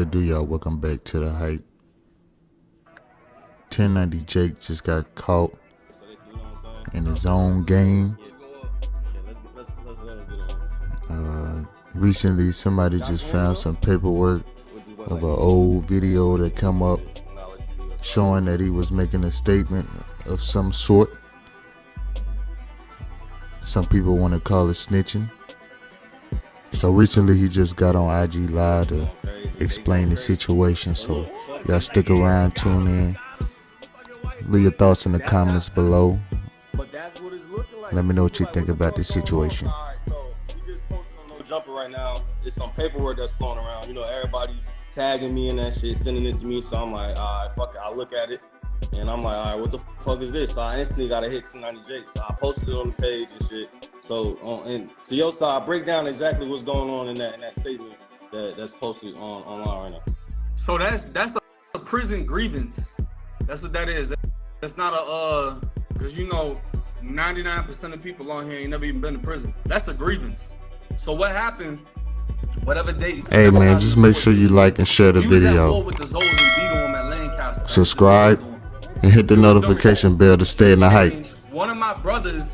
What it do, y'all? Welcome back to the hype. 1090 Jake just got caught in his own game. Recently, somebody just found some paperwork of an old video that come up showing that he was making a statement of some sort. Some people want to call it snitching. So recently he just got on IG Live to explain the situation. So y'all stick around, tune in. Leave your thoughts in the comments below. Let me know what you think about this situation. Jumper right now, it's some paperwork that's flown around. You know, everybody tagging me and that shit, sending it to me. So I'm like, all right, fuck it. I look at it and I'm like, all right, what the fuck is this? So I instantly got to hit 1090 Jake. So I posted it on the page and shit. So and to your side, break down exactly what's going on in that statement that's posted online right now. So that's a prison grievance. That's what that is. That's not a because you know 99% of people on here ain't never even been to prison. That's a grievance. So what happened? Whatever date. Hey man, just make sure you like and share the video. Subscribe and hit the notification bell to stay in the hype. One of my brothers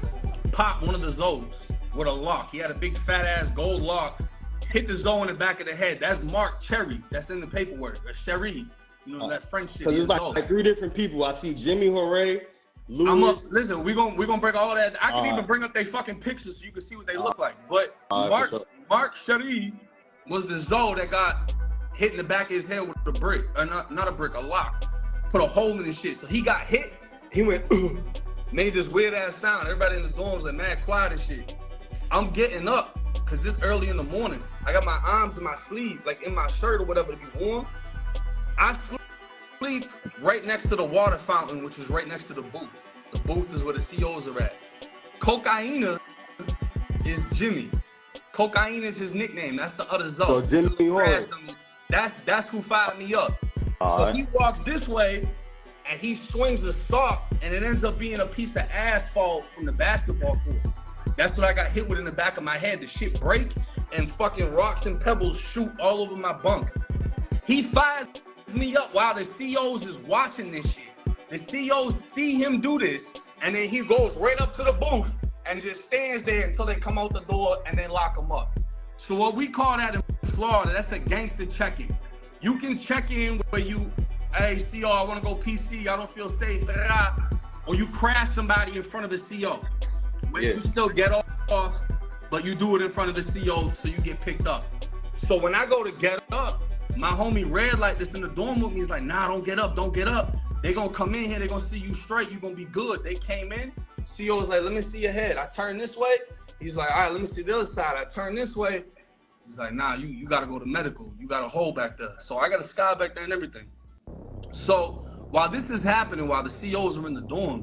popped one of the Zoes with a lock. He had a big fat ass gold lock. Hit the Zoe in the back of the head. That's Mark Cherry. That's in the paperwork. Or Sherry. You know that French shit. Because it's like 3 different people. I see Jimmy Hooray, Louis. Listen, we gonna break all that. I can even bring up their fucking pictures so you can see what they look like. But Mark Cherry was the Zoe that got hit in the back of his head with a brick, or not a brick, a lock. Put a hole in his shit. So he got hit. He went, made this weird ass sound. Everybody in the dorms like mad quiet and shit. I'm getting up because this early in the morning. I got my arms in my sleeve, like in my shirt or whatever to be warm. I sleep right next to the water fountain, which is right next to the booth. The booth is where the COs are at. Cocaina is Jimmy. Cocaine is his nickname. That's the other Zoe. So Jimmy Horn. That's who fired me up. So he walks this way and he swings a sock and it ends up being a piece of asphalt from the basketball court. That's what I got hit with in the back of my head. The shit break and fucking rocks and pebbles shoot all over my bunk. He fires me up while the COs is watching this shit. The COs see him do this and then he goes right up to the booth and just stands there until they come out the door and then lock him up. So what we call that in Florida, that's a gangster check-in. You can check in where you, hey, CO, I want to go PC, I don't feel safe, or you crash somebody in front of the CO. Where you still get off, but you do it in front of the CO so you get picked up. So when I go to get up, my homie Red like this in the dorm with me, he's like, nah, don't get up, don't get up. They gonna come in here, they gonna see you straight, you gonna be good. They came in, CO was like, let me see your head. I turn this way. He's like, all right, let me see the other side. I turn this way. He's like, nah, you gotta go to medical. You got a hole back there. So I got a scar back there and everything. So while this is happening, while the COs are in the dorm,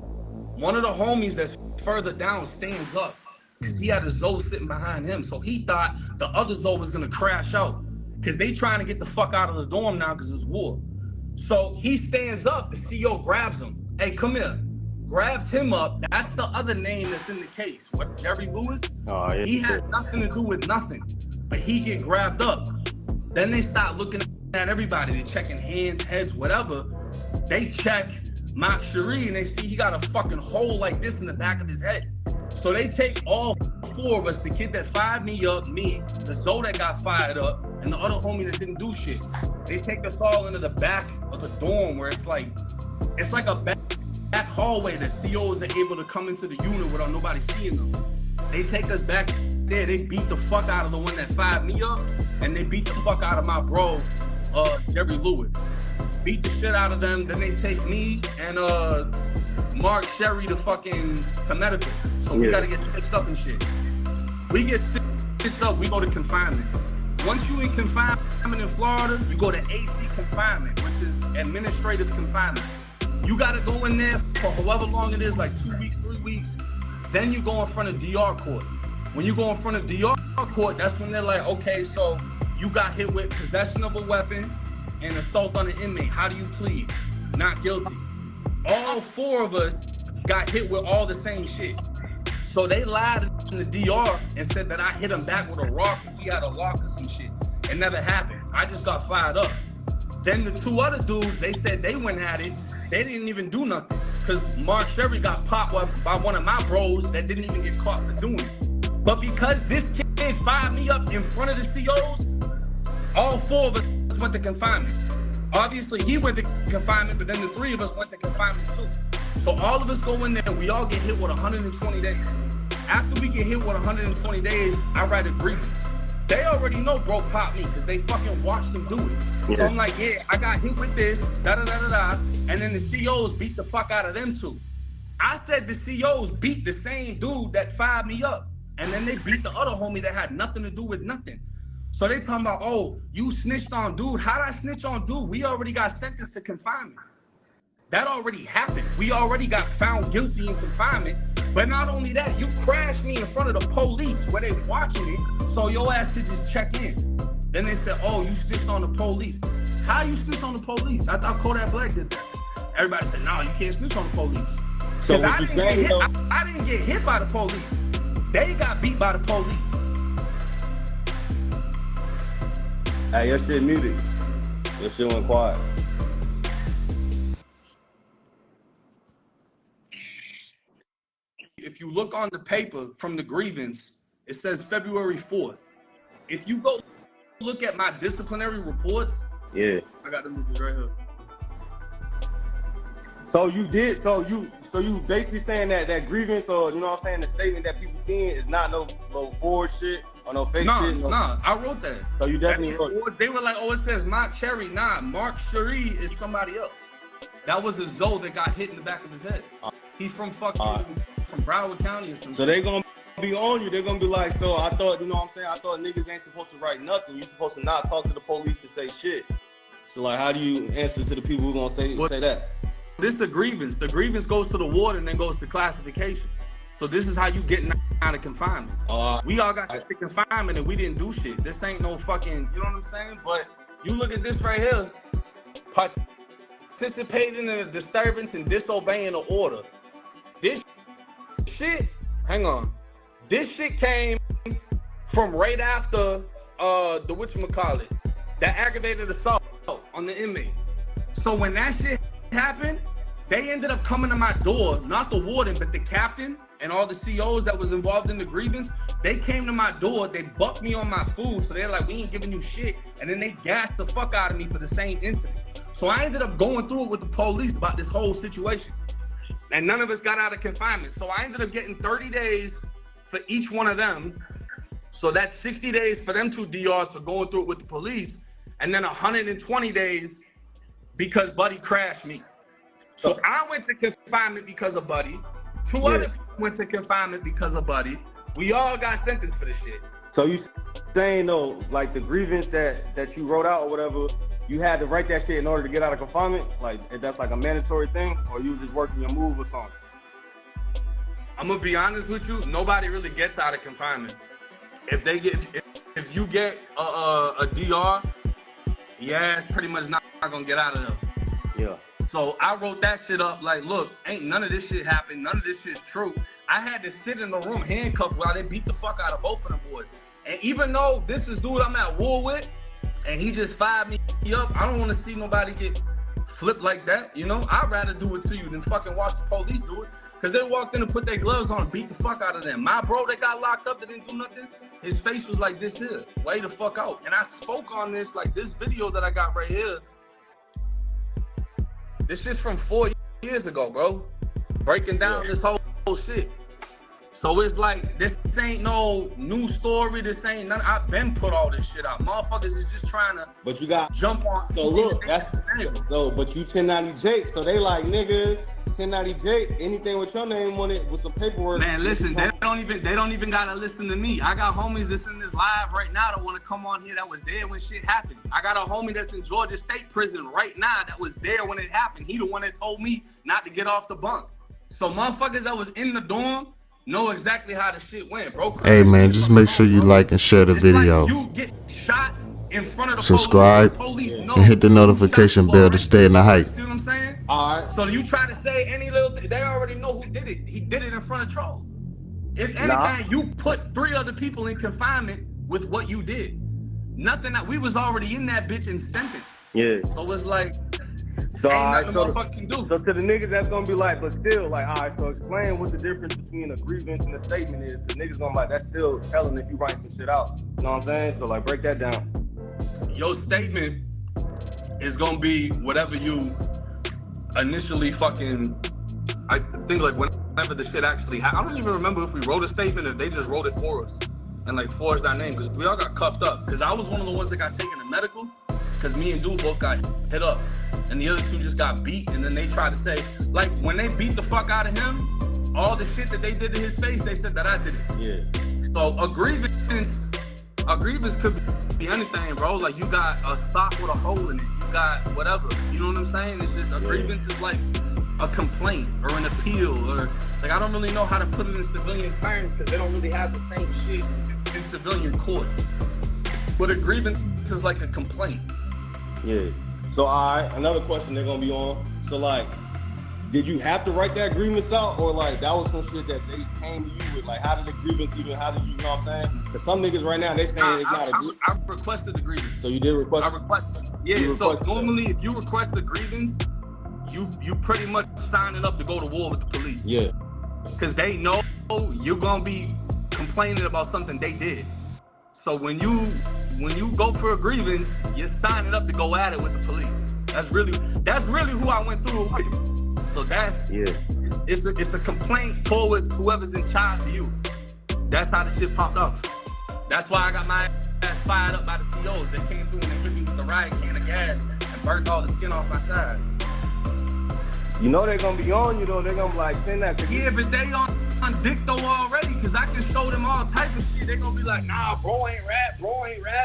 one of the homies that's further down stands up because he had a Zoe sitting behind him. So he thought the other Zoe was gonna crash out because they trying to get the fuck out of the dorm now because it's war. So he stands up, the CO grabs him. Hey, come here. Grabs him up. That's the other name that's in the case. What, Jerry Lewis? He has nothing to do with nothing, but he get grabbed up. Then they start looking at everybody. They're checking hands, heads, whatever. They check Mark Cherie and they see he got a fucking hole like this in the back of his head. So they take all 4 of us, the kid that fired me up, me, the Zoe that got fired up, and the other homie that didn't do shit. They take us all into the back of the dorm where it's like a back hallway that COs are able to come into the unit without nobody seeing them. They take us back there, they beat the fuck out of the one that fired me up, and they beat the fuck out of my bro, Jerry Lewis. Beat the shit out of them, then they take me and Mark Sherry to medical. So we gotta get stitched up and shit. We get stitched up, we go to confinement. Once you in confinement in Florida, you go to AC confinement, which is administrative confinement. You gotta go in there for however long it is, like 2 weeks, 3 weeks. Then you go in front of DR court. When you go in front of DR court, that's when they're like, okay, so you got hit with possession of a weapon and assault on an inmate. How do you plead? Not guilty. All 4 of us got hit with all the same shit. So they lied in the DR and said that I hit him back with a rock and he had a lock or some shit. It never happened. I just got fired up. Then the two other dudes, they said they went at it. They didn't even do nothing. Because Mark Sherry got popped by one of my bros that didn't even get caught for doing it. But because this kid fired me up in front of the COs, all four of us went to confinement. Obviously, he went to confinement, but then the three of us went to confinement too. So all of us go in there, we all get hit with 120 days. After we get hit with 120 days, I write a grievance. They already know bro popped me because they fucking watched him do it. Yeah. So I'm like, yeah, I got hit with this, da-da-da-da-da, and then the COs beat the fuck out of them too. I said the COs beat the same dude that fired me up, and then they beat the other homie that had nothing to do with nothing. So they talking about, oh, you snitched on dude. How'd I snitch on dude? We already got sentenced to confinement. That already happened. We already got found guilty in confinement. But not only that, you crashed me in front of the police where they watching it, so your ass could just check in. Then they said, oh, you snitched on the police. How you snitch on the police? I thought Kodak Black did that. Everybody said, no, you can't snitch on the police. Because I didn't get hit by the police. They got beat by the police. Hey, your shit muted. Your shit went quiet. If you look on the paper from the grievance, it says February 4th. If you go look at my disciplinary reports, yeah, I got the movies right here. So you basically saying that grievance, or you know what I'm saying, the statement that people seeing is not no forward shit or no fake shit. Nah, I wrote that. So you definitely wrote it. They were like, oh, it says Mark Cherry. Nah, Mark Cherry is somebody else. That was his Zoe that got hit in the back of his head. He's from fucking from Broward County or something. So they gonna be on you. They're gonna be like, so I thought, you know what I'm saying, I thought niggas ain't supposed to write nothing. You're supposed to not talk to the police and say shit. So like, how do you answer to the people who gonna say that? This is a grievance. The grievance goes to the warden and then goes to classification. So this is how you get out of confinement. We all got to confinement and we didn't do shit. This ain't no fucking, you know what I'm saying? But you look at this right here, participating in a disturbance and disobeying the order. This shit, hang on. This shit came from right after the whatchamacallit, that aggravated assault on the inmate. So when that shit happened, they ended up coming to my door, not the warden, but the captain and all the COs that was involved in the grievance. They came to my door, they bucked me on my food, so they're like, we ain't giving you shit. And then they gassed the fuck out of me for the same incident. So I ended up going through it with the police about this whole situation. And none of us got out of confinement. So I ended up getting 30 days for each one of them. So that's 60 days for them two DRs for going through it with the police. And then 120 days because Buddy crashed me. So I went to confinement because of Buddy. Two other people went to confinement because of Buddy. We all got sentenced for this shit. So you saying though, like the grievance that you wrote out or whatever, you had to write that shit in order to get out of confinement? Like that's like a mandatory thing, or you was just working your move or something? I'm gonna be honest with you, nobody really gets out of confinement. If you get a DR, yeah, it's pretty much not gonna get out of there. Yeah. So I wrote that shit up like, look, ain't none of this shit happened. None of this shit's true. I had to sit in the room handcuffed while they beat the fuck out of both of them boys. And even though this is dude I'm at war with, and he just fired me up, I don't want to see nobody get flipped like that, you know? I'd rather do it to you than fucking watch the police do it. Because they walked in and put their gloves on and beat the fuck out of them. My bro that got locked up that didn't do nothing, his face was like this here, way the fuck out. And I spoke on this, like this video that I got right here. This shit's from 4 years ago, bro. Breaking down this whole shit. So it's like, this ain't no new story. This ain't nothing. I've been put all this shit out. Motherfuckers is just trying to jump on. So look, but you 1090 Jake. So they like, nigga, 1090 Jake, anything with your name on it with some paperwork. Man, listen, they don't even gotta listen to me. I got homies that's in this live right now that wanna come on here that was there when shit happened. I got a homie that's in Georgia State Prison right now that was there when it happened. He the one that told me not to get off the bunk. So motherfuckers that was in the dorm know exactly how the shit went, bro. Hey man, just make sure you like and share the video. Like you get shot in front of the subscribe police, and hit the notification bell to stay in the hype. You know what I'm saying? All right. So you try to say any little thing, they already know who did it. He did it in front of Troll. If anything, you put 3 other people in confinement with what you did. Nothing that we was already in that bitch and sentenced. Yeah. So it's like, so ain't nothing the motherfucker can do. So to the niggas that's gonna be like, but still, like, all right, so explain what the difference between a grievance and a statement is. The niggas gonna be like, that's still telling if you write some shit out. You know what I'm saying? So like, break that down. Your statement is gonna be whatever you initially fucking, I think like whenever the shit actually happened. I don't even remember if we wrote a statement or they just wrote it for us and like forged our name, because we all got cuffed up. Because I was one of the ones that got taken to medical, because me and Dude both got hit up and the other two just got beat. And then they tried to say, like, when they beat the fuck out of him, all the shit that they did to his face, they said that I did it. Yeah. So a grievance could be anything, bro. Like, you got a sock with a hole in it, you got whatever, you know what I'm saying? It's just, a grievance is like a complaint or an appeal, or like, I don't really know how to put it in civilian terms because they don't really have the same shit in civilian court. But a grievance is like a complaint. Yeah. So another question they're gonna be on. So like, did you have to write that grievance out, or like that was some shit that they came to you with? Like, how did the grievance even? How did you know what I'm saying? Because some niggas right now they saying it's not a grievance. I requested the grievance. So you did request? I requested. Yeah. So normally, if you request a grievance, you pretty much signing up to go to war with the police. Yeah. Because they know you're gonna be complaining about something they did. So when you go for a grievance, you're signing up to go at it with the police. That's really who I went through with. So that's it's a complaint towards whoever's in charge of you. That's how the shit popped off. That's why I got my ass fired up by the COs. They came through and they hit me with the riot can of gas and burnt all the skin off my side. You know they're gonna be on you though. They're gonna be like, send that. Yeah, but they on dick though already, because I can show them all type of shit. They're gonna be like, nah, bro ain't rap,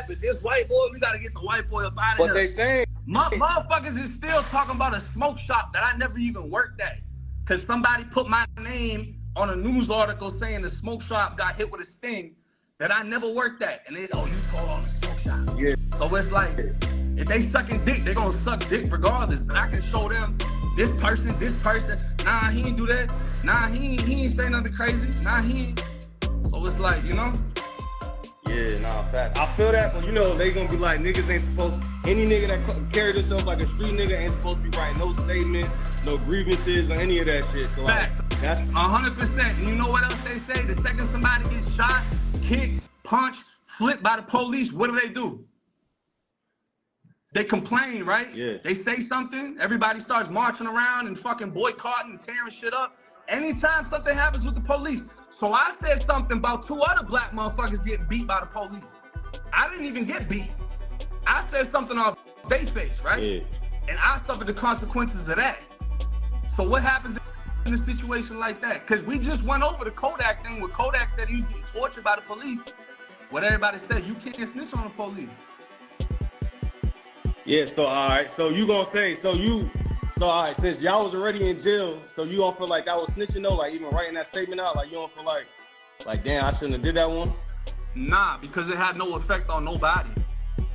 but this white boy, we gotta get the white boy up out of here. But they saying motherfuckers is still talking about a smoke shop that I never even worked at, because somebody put my name on a news article saying the smoke shop got hit with a sting that I never worked at, and they, you call on the smoke shop. Yeah. So it's like, if they sucking dick, they gonna suck dick regardless. But I can show them this person, nah, he ain't do that. Nah, he ain't say nothing crazy. Nah, he ain't. So it's like, you know? Yeah, nah, fact. I feel that, but you know, they gonna be like, niggas ain't supposed, any nigga that carry themselves like a street nigga ain't supposed to be writing no statements, no grievances, or any of that shit. So like, that's 100%. And you know what else they say? The second somebody gets shot, kicked, punched, flipped by the police, what do? They complain, right? Yeah. They say something, everybody starts marching around and fucking boycotting and tearing shit up. Anytime something happens with the police. So I said something about 2 other black motherfuckers getting beat by the police. I didn't even get beat. I said something off their face, right? Yeah. And I suffered the consequences of that. So what happens in a situation like that? Because we just went over the Kodak thing where Kodak said he was getting tortured by the police. What everybody said, you can't snitch on the police. Yeah, so all right, so you gonna say, so all right, since y'all was already in jail, so you don't feel like that was snitching though, like even writing that statement out, like you don't feel like damn, I shouldn't have did that one? Nah, because it had no effect on nobody.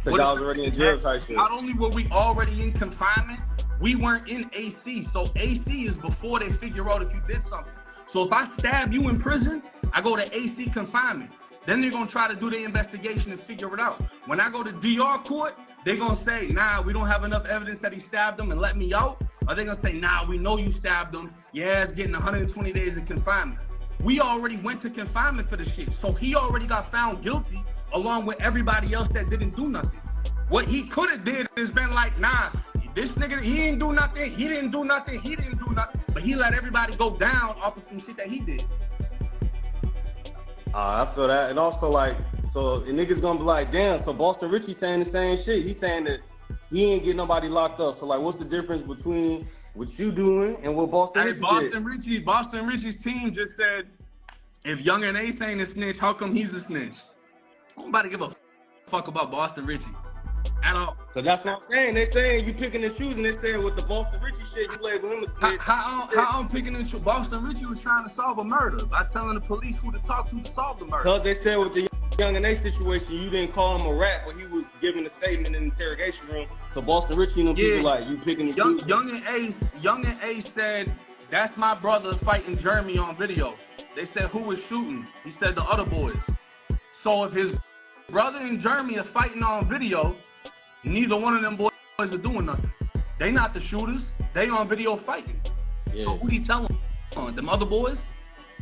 Because y'all was already in jail type shit. Not only were we already in confinement, we weren't in AC. So AC is before they figure out if you did something. So if I stab you in prison, I go to AC confinement. Then they're gonna try to do the investigation and figure it out. When I go to DR court, they're gonna say, nah, we don't have enough evidence that he stabbed him and let me out. Or they're gonna say, nah, we know you stabbed him. Yeah, it's getting 120 days in confinement. We already went to confinement for the shit. So he already got found guilty along with everybody else that didn't do nothing. What he could have did is been like, nah, this nigga, he didn't do nothing, he didn't do nothing. But he let everybody go down off of some shit that he did. I feel that. And also like, so the niggas gonna be like, damn, so Boston Richie saying the same shit. He's saying that he ain't getting nobody locked up. So like, what's the difference between what you doing and what Boston Richie did? Boston Richie's team just said, if Young and Ace ain't a snitch, how come he's a snitch? Nobody give a fuck about Boston Richie at all. So that's what I'm saying. They saying you picking and choosing. They saying with the Boston Richie shit, you label him a snitch. How I'm picking and choosing? Boston Richie was trying to solve a murder by telling the police who to talk to solve the murder. Because they said with the Young and Ace situation, you didn't call him a rat, but he was giving a statement in the interrogation room. So Boston Richie and them people like, you picking and choosing. Young and Ace said, that's my brother fighting Jeremy on video. They said, who was shooting? He said, the other boys. So if his brother and Jeremy are fighting on video, neither one of them boys are doing nothing. They not the shooters. They on video fighting. Yeah. So who he telling on? Them other boys?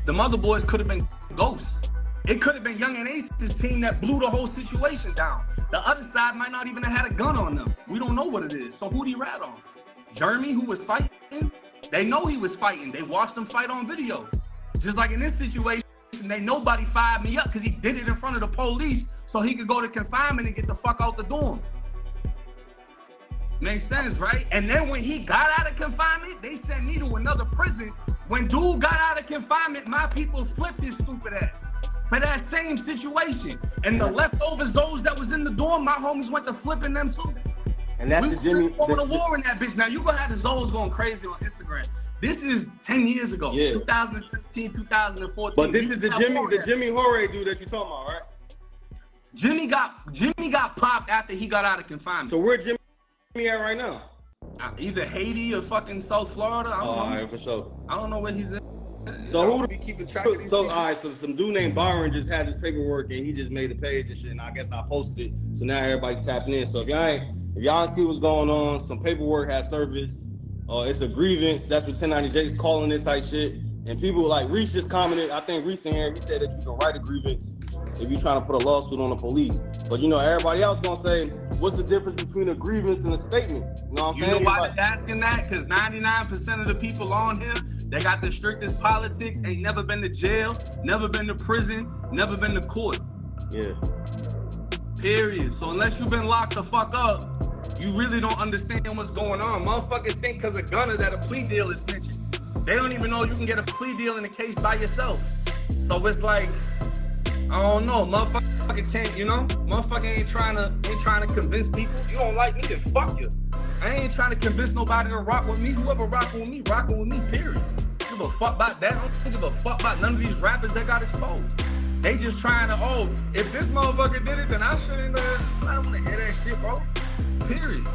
Them other boys could have been ghosts. It could have been Young and Ace's team that blew the whole situation down. The other side might not even have had a gun on them. We don't know what it is. So who'd he rat on? Jeremy, who was fighting? They know he was fighting. They watched him fight on video. Just like in this situation, nobody fired me up because he did it in front of the police so he could go to confinement and get the fuck out the dorm. Makes sense, right? And then when he got out of confinement, they sent me to another prison. When dude got out of confinement, my people flipped his stupid ass for that same situation. And the leftovers, those that was in the dorm, my homies went to flipping them too. And that's we the Jimmy. Going to war in that bitch. Now you gonna have the Zoes going crazy on Instagram. This is 10 years ago, 2015, 2014. But this is the Jimmy Horay dude that you talking about, right? Jimmy got popped after he got out of confinement. So where Jimmy at right now? Either Haiti or fucking South Florida. I don't know. All right, for sure. I don't know where he's in. So who be keeping track of these all right, so some dude named Byron just had his paperwork and he just made a page and shit, and I guess I posted it. So now everybody's tapping in. So if y'all see what's going on, some paperwork has surfaced. It's a grievance. That's what 1090 Jake's calling this type shit. And people like Reese just commented. I think Reese in here, he said that you can write a grievance if you're trying to put a lawsuit on the police. But you know, everybody else gonna say, what's the difference between a grievance and a statement? You know what I'm saying? You know why they're asking that? Because 99% of the people on here, they got the strictest politics, ain't never been to jail, never been to prison, never been to court. Yeah. Period. So unless you've been locked the fuck up, you really don't understand what's going on. Motherfuckers think because a gunner that a plea deal is snitching. They don't even know you can get a plea deal in a case by yourself. So it's like, I don't know, motherfucker can't, you know? Motherfucker ain't trying to convince people. You don't like me, then fuck you. I ain't trying to convince nobody to rock with me. Whoever rocking with me, period. Give a fuck about that. I don't give a fuck about none of these rappers that got exposed. They just trying to, if this motherfucker did it, then I shouldn't, I don't want to hear that shit, bro. Period.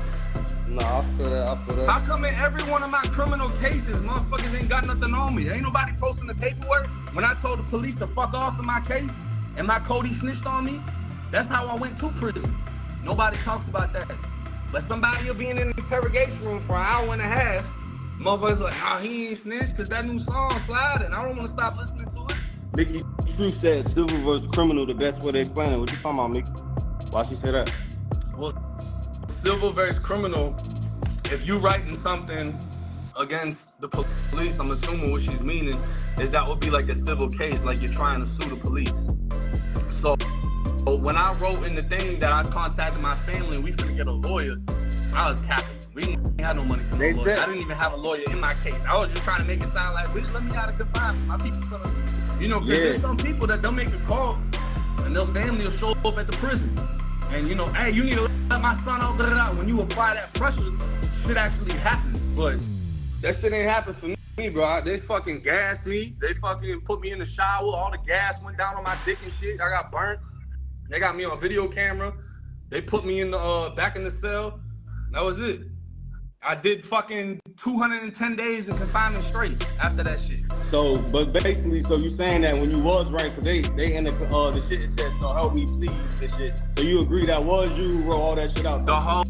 Nah, I feel that. How come in every one of my criminal cases, motherfuckers ain't got nothing on me? Ain't nobody posting the paperwork when I told the police to fuck off in my case and my Cody snitched on me? That's how I went to prison. Nobody talks about that. But somebody will be in an interrogation room for an hour and a half. Motherfuckers like, he ain't snitched because that new song slide and I don't want to stop listening to it. Mickey Truth said civil versus criminal, the best way to explain it. What you talking about, Mickey? Why she say that? Well, civil versus criminal, if you writing something against the police, I'm assuming what she's meaning is that would be like a civil case, like you're trying to sue the police. So when I wrote in the thing that I contacted my family and we finna get a lawyer, I was capping. We didn't have no money for no lawyer. I didn't even have a lawyer in my case. I was just trying to make it sound like, bitch, let me out of confinement. My people's gonna, because there's some people that don't make a call and their family will show up at the prison. And you know, hey, you need to let my son out. When you apply that pressure, shit actually happens. But that shit ain't happened for me, bro. They fucking gassed me. They fucking put me in the shower. All the gas went down on my dick and shit. I got burnt. They got me on video camera. They put me in the back in the cell. That was it. I did fucking 210 days in confinement straight after that shit. So, but basically, so you saying that when you was right, cause they in the shit it said, so help me please, this shit. So you agree that was you who wrote all that shit out? The whole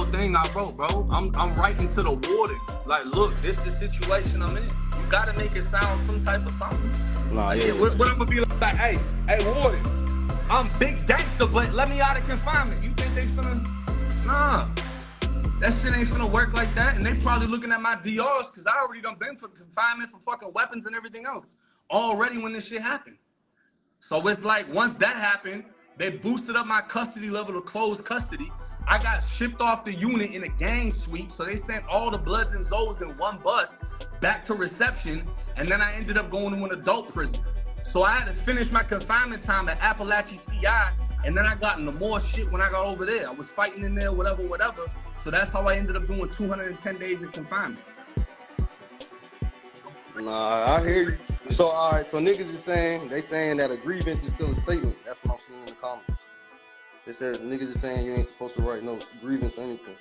thing I wrote, bro. I'm writing to the warden. Like, look, this is the situation I'm in. You gotta make it sound some type of something. Nah, yeah. What I'm gonna be like, hey, warden, I'm big gangster, but let me out of confinement. You think they finna? Nah. That shit ain't finna work like that, and they probably looking at my DRs because I already done been for confinement for fucking weapons and everything else already when this shit happened. So it's like once that happened, they boosted up my custody level to closed custody. I got shipped off the unit in a gang sweep, so they sent all the Bloods and Zoes in one bus back to reception, and then I ended up going to an adult prison. So I had to finish my confinement time at Appalachia CI, and then I got into more shit when I got over there. I was fighting in there, whatever. So that's how I ended up doing 210 days in confinement. Nah, I hear you. So, all right, so niggas is saying that a grievance is still a statement. That's what I'm seeing in the comments. They said niggas is saying you ain't supposed to write no grievance or anything.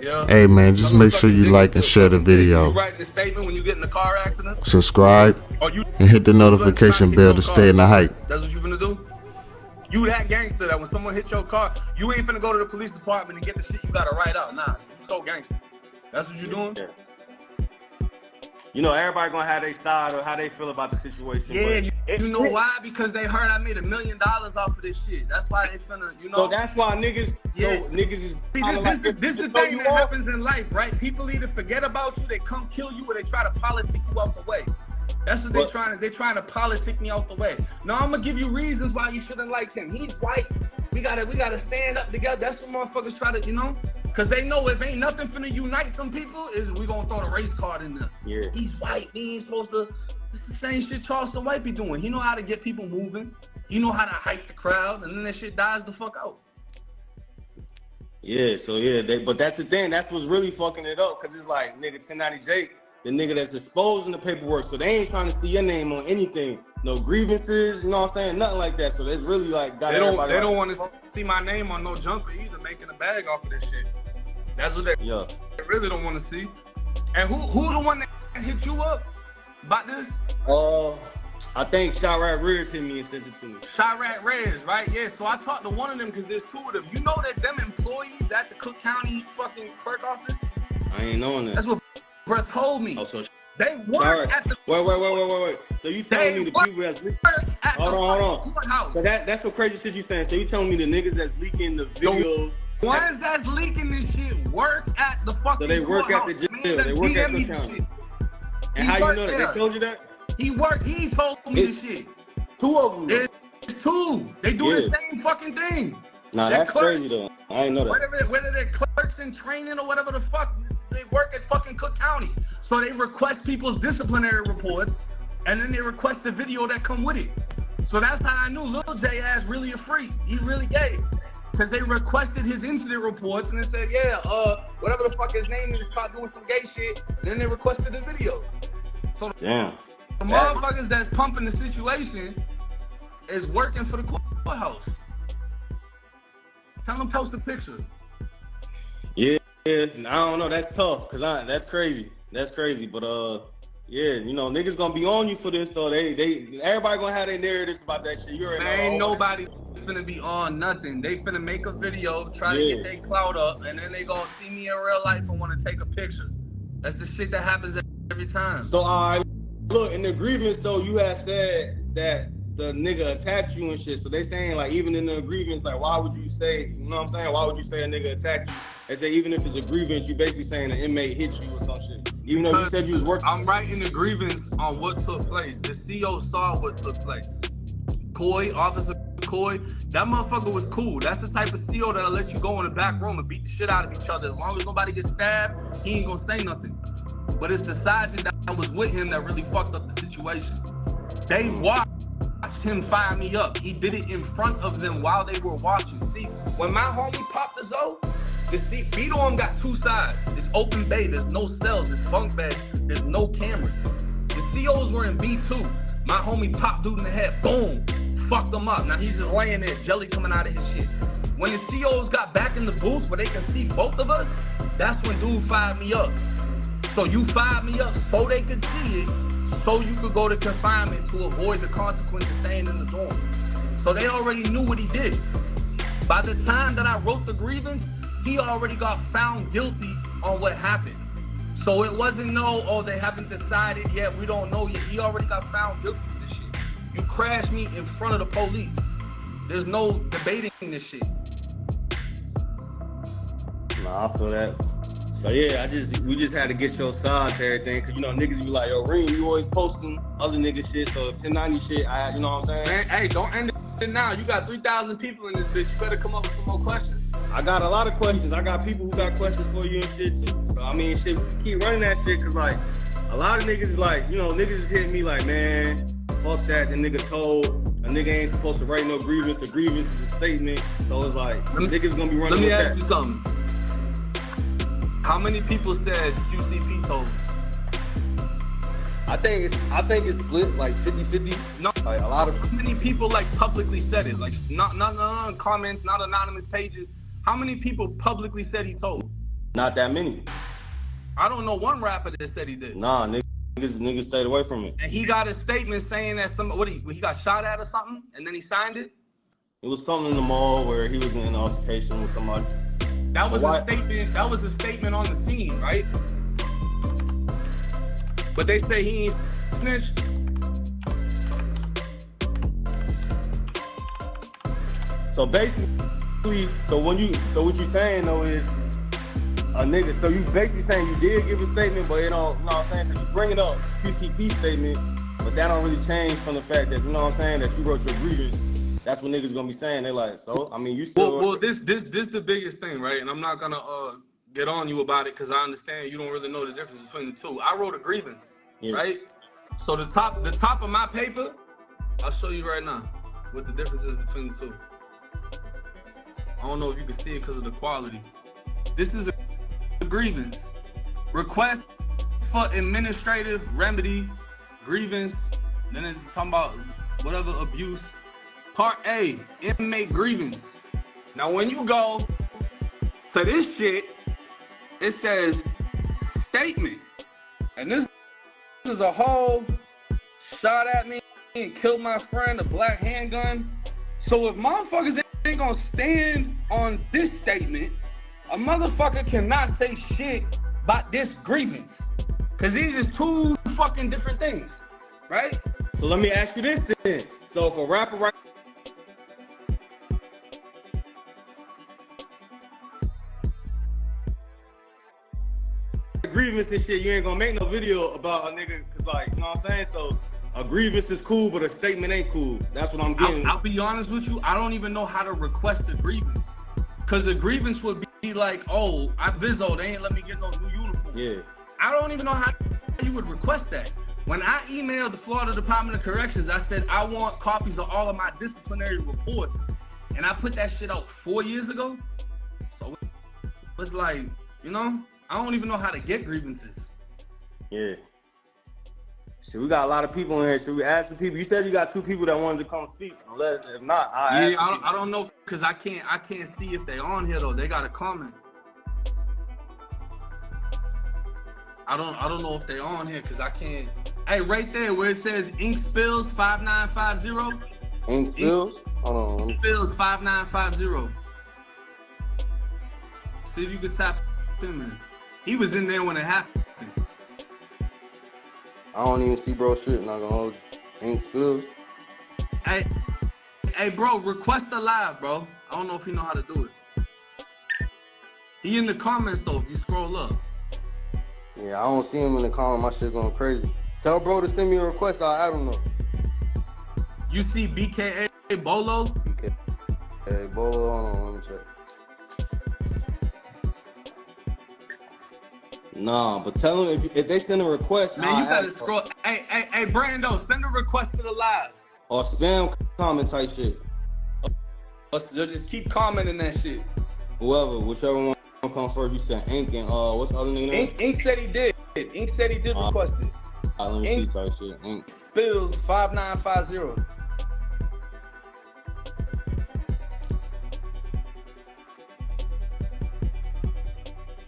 Yeah. Hey man, just make sure you like and share the video. You writing a statement when you get in a car accident? Subscribe and hit the notification bell to stay in the hype. That's what you gonna do? You that gangster that when someone hit your car, you ain't finna go to the police department and get the shit you gotta write out. Nah, you so gangster. That's what you doing? Yeah. You know, everybody gonna have their style or how they feel about the situation. Yeah, you know why? Because they heard I made $1 million off of this shit. That's why they finna, you know. So that's why niggas, yes. niggas is. See, this the thing that happens in life, right? People either forget about you, they come kill you, or they try to politic you out the way. That's what they're trying to politic me out the way. No, I'm gonna give you reasons why you shouldn't like him. He's white. We gotta stand up together. That's what motherfuckers try to, you know. Cause they know if ain't nothing finna unite some people, is we gonna throw the race card in there. Yeah. He's white. He ain't supposed to. It's the same shit Charleston White be doing. He know how to get people moving. He know how to hype the crowd, and then that shit dies the fuck out. Yeah. So yeah, but that's the thing. That's what's really fucking it up. Cause it's like nigga 1090 Jake, the nigga that's exposing the paperwork. So they ain't trying to see your name on anything. No grievances. You know what I'm saying? Nothing like that. So it's really like they don't want to see my name on no jumper either, making a bag off of this shit. That's what they really don't want to see. And who the one that hit you up about this? I think Chirac Reyes hit me and sent it to me. Chirac Reyes, right? Yeah, so I talked to one of them because there's two of them. You know that them employees at the Cook County fucking clerk office? I ain't knowing that. That's what bruh told me. Oh, so they work at the... Wait. So you telling me the people that's leaking... Hold on. So that's what crazy shit you saying. So you telling me the niggas that's leaking the videos... The ones that's leaking this shit work at the fucking So they work at the jail. They work at the county. And how you know that? They told you that? He told me this shit. Two of them. It's two. They do the same fucking thing. Nah, that's crazy though. I ain't know that. Whether they're clerks in training or whatever the fuck, they work at fucking Cook County. So they request people's disciplinary reports, and then they request the video that come with it. So that's how I knew Lil J ass really a freak. He really gay. Because they requested his incident reports and they said, whatever the fuck his name is, caught doing some gay shit. And then they requested the video. So damn. The motherfuckers that's pumping the situation is working for the courthouse. Tell them post a picture. Yeah, I don't know. That's tough. That's crazy. That's crazy. But yeah, you know, niggas gonna be on you for this though. Everybody gonna have their narratives about that shit. You already know. Ain't nobody finna be on nothing. They finna make a video, try to get their clout up, and then they gonna see me in real life and wanna take a picture. That's the shit that happens every time. So look, in the grievance though, you had said that the nigga attacked you and shit. So they saying like even in the grievance, like why would you say, you know what I'm saying? Why would you say a nigga attacked you? They say even if it's a grievance, you basically saying an inmate hit you or some shit. Even though you said you was working. I'm writing the grievance on what took place. The CO saw what took place. Officer Coy, that motherfucker was cool. That's the type of CO that'll let you go in the back room and beat the shit out of each other. As long as nobody gets stabbed, he ain't gonna say nothing. But it's the sergeant that was with him that really fucked up the situation. They watched him fire me up. He did it in front of them while they were watching. See, when my homie popped the Zoe, the dorm got two sides. It's open bay, there's no cells, it's bunk beds, there's no cameras. The COs were in B2. My homie popped dude in the head, boom, fucked him up. Now he's just laying there, jelly coming out of his shit. When the COs got back in the booth where they can see both of us, that's when dude fired me up. So you fired me up so they could see it, so you could go to confinement to avoid the consequences of staying in the dorm. So they already knew what he did. By the time that I wrote the grievance, he already got found guilty on what happened. So it wasn't they haven't decided yet, we don't know yet. He already got found guilty for this shit. You crashed me in front of the police. There's no debating this shit. Nah, I feel that. So yeah, we just had to get your side to everything, cause you know niggas be like, yo, Reem, you always posting other nigga shit, so 1090 shit, you know what I'm saying? Man, hey, don't end it now. You got 3,000 people in this bitch. You better come up with some more questions. I got a lot of questions. I got people who got questions for you and shit too. So I mean, shit, we keep running that shit, cause like a lot of niggas is like, you know, niggas is hitting me like, man, fuck that. The nigga told a nigga ain't supposed to write no grievance. The grievance is a statement. So it's like niggas gonna be running. Let me ask you something. How many people said QCP told? I think it's split like 50-50. No, like a lot of. How many people like publicly said it? Like not comments, not anonymous pages. How many people publicly said he told? Not that many. I don't know one rapper that said he did. Nah, niggas stayed away from it. And he got a statement saying that he got shot at or something, and then he signed it. It was something in the mall where he was in an altercation with somebody. That was a statement. That was a statement on the scene, right? But they say he ain't snitched. So basically, so what you saying though is a nigga. So you basically saying you did give a statement, but you know what I'm saying? Cause you bringing up QCP statement, but that don't really change from the fact that you know what I'm saying that you wrote your grievance. That's what niggas gonna be saying. They like, so I mean, you still. Well, this the biggest thing, right? And I'm not gonna get on you about it because I understand you don't really know the difference between the two. I wrote a grievance, right? So the top of my paper, I'll show you right now what the difference is between the two. I don't know if you can see it because of the quality. This is a grievance. Request for administrative remedy, grievance. Then it's talking about whatever abuse. Part A, inmate grievance. Now when you go to this shit, it says statement. And this is a whole shot at me and killed my friend, a black handgun. So if motherfuckers ain't gonna stand on this statement, a motherfucker cannot say shit about this grievance. Cause these is two fucking different things, right? So let me ask you this then. So if a rapper right grievance and shit, you ain't gonna make no video about a nigga, cause like, you know what I'm saying? So a grievance is cool, but a statement ain't cool. That's what I'm getting. I'll be honest with you, I don't even know how to request a grievance. Cause a grievance would be like, oh, I Vizzo, they ain't let me get no new uniform. Yeah. I don't even know how you would request that. When I emailed the Florida Department of Corrections, I said, I want copies of all of my disciplinary reports. And I put that shit out 4 years ago. So it's like, you know, I don't even know how to get grievances. Yeah. So we got a lot of people in here. Should we ask some people? You said you got 2 people that wanted to come speak. If not, I don't know, cause I can't see if they on here though. They got a comment. I don't know if they on here, cause I can't. Hey, right there where it says Ink Spills 5950. Ink Spills? Hold on. Ink Spills 5950. See if you could tap him in. He was in there when it happened. I don't even see bro shit, not gonna hold you. Ink Spills? Hey bro, request a live, bro. I don't know if he know how to do it. He in the comments though, if you scroll up. Yeah, I don't see him in the comment. My shit going crazy. Tell bro to send me a request. I'll add him though. You see BKA Bolo? BKA Bolo, hold on, let me check. Nah, but tell them if they send a request. Man, you gotta scroll. Hey, Brando, send a request to the live. Or spam comment type shit. Or just keep commenting that shit. Whichever one comes first. You said Ink and what's the other nigga name? Ink said he did. Ink said he did request it. Let me see type shit. Ink Spills 5950.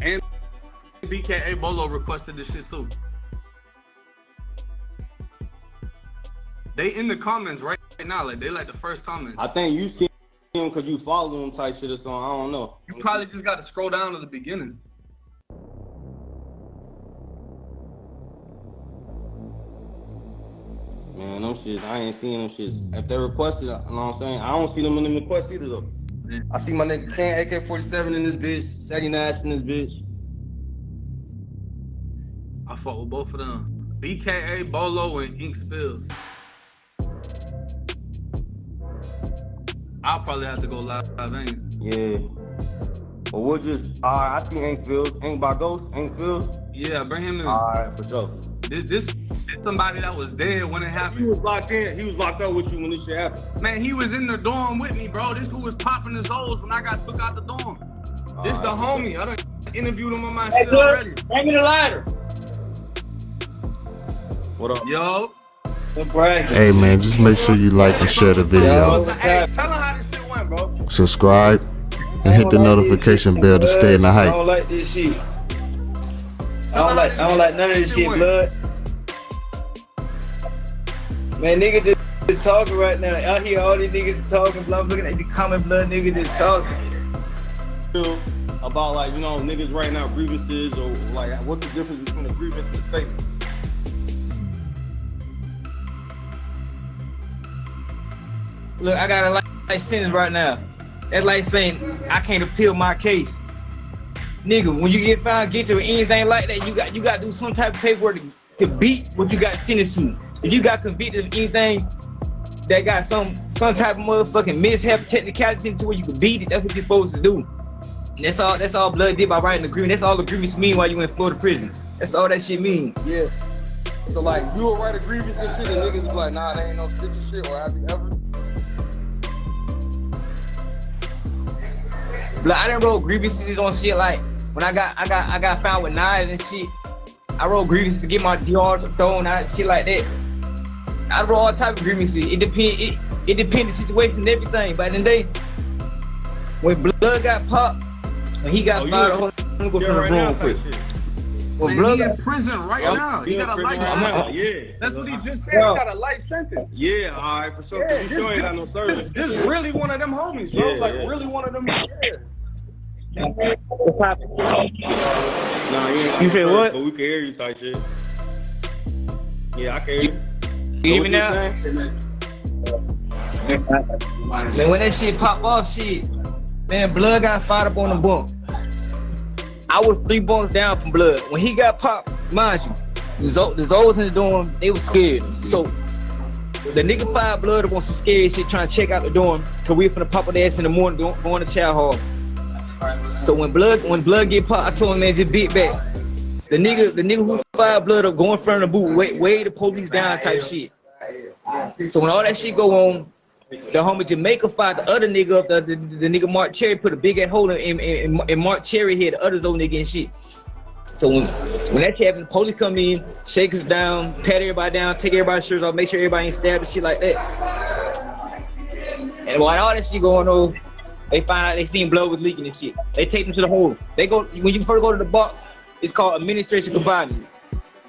And BKA Bolo requested this shit too. They in the comments right now, like they like the first comments. I think you see him because you follow him type shit or something. I don't know. You probably just got to scroll down to the beginning. Man, them shits, I ain't seeing them shits. If they requested, you know what I'm saying? I don't see them in the request either though. Yeah. I see my nigga Ken AK-47 in this bitch, Sadie Nash in this bitch. I fought with both of them. BKA, Bolo, and Ink Spills. I'll probably have to go live, ain't? Yeah. But we'll just, I see Ink Spills. Ink by Ghost, Ink Spills. Yeah, bring him in. Alright, for sure. This somebody that was dead when it happened. He was locked in. He was locked up with you when this shit happened. Man, he was in the dorm with me, bro. This who was popping his O's when I got took out the dorm. This the homie. I done interviewed him on my shit already. Bring me the lighter. What up? Yo. Hey man, just make sure you like and share the video. Hey, tell him how this shit went, bro. Subscribe and hit the notification bell to stay in the hype. I don't like this shit. I don't like none of this shit, blood. Man, nigga just just talking right now. Out here, all these niggas talking. I'm looking at the common blood niggas just talking. About like, you know, niggas writing out grievances or like, what's the difference between a grievance and a statement? Look, I got a life sentence right now. That's like saying I can't appeal my case. Nigga, when you get found guilty or anything like that, you got to do some type of paperwork to beat what you got sentenced to. If you got convicted of anything that got some type of motherfucking mishap, technicality to where you can beat it, that's what you're supposed to do. And that's all blood did by writing the agreement. That's all the agreements mean while you in Florida prison. That's all that shit mean. Yeah. So like, you will write a grievance and shit, and niggas be like, nah, they ain't no snitching shit, or have you ever? Like, I done wrote grievances on shit like when I got found with knives and shit. I wrote grievances to get my DRs thrown out, shit like that. I wrote all type of grievances. It depends the situation and everything. But in the day, when blood got popped, when he got fired, hold on, let me go from the room quick. When blood he in prison right now. He got a life sentence. Yeah. That's what he just said. He got a life sentence. Yeah, all right, for sure. Yeah, you sure ain't got no service. This really one of them homies, bro. Yeah, like, yeah. really one of them. Yeah. Nah, you say what? But we can hear you type shit. Yeah, I can hear you. You hear me now? Man, when that shit pop off, man, blood got fired up on the bunk. I was 3 bunks down from blood. When he got popped, mind you, the Zos in the dorm, they was scared. So the nigga fired blood up on some scary shit trying to check out the dorm, cause we finna pop their ass in the morning going to chow hall. So when blood get popped, I told him, man, just beat back. The nigga who fired blood up, go in front of the boot, weigh the police down type shit. So when all that shit go on, the homie Jamaica fired the other nigga up, the nigga Mark Cherry put a big ass hole in Mark Cherry head, the other old nigga and shit. So when that shit happened, the police come in, shake us down, pat everybody down, take everybody's shirts off, make sure everybody ain't stabbed and shit like that. And while all that shit going on, they find out they seen blood was leaking and shit. They take them to the hole. They go, when you first go to the box, it's called administration confinement.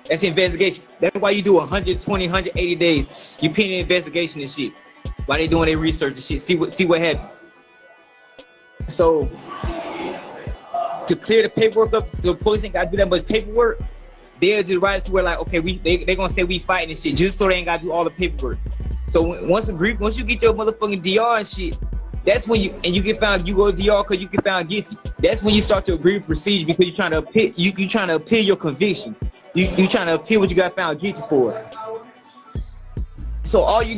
That's investigation. That's why you do 120, 180 days. You pin an investigation and shit. While they doing their research and shit, see what happened. So to clear the paperwork up, the police ain't gotta do that much paperwork. They'll just write it to where like, okay, they gonna say we fighting and shit, just so they ain't gotta do all the paperwork. So once you get your motherfucking DR and shit, that's when you get found, you go to DR because you get found guilty. That's when you start to agree with procedure because you're trying to appeal, you trying to appeal your conviction. You trying to appeal what you got found guilty for. So all he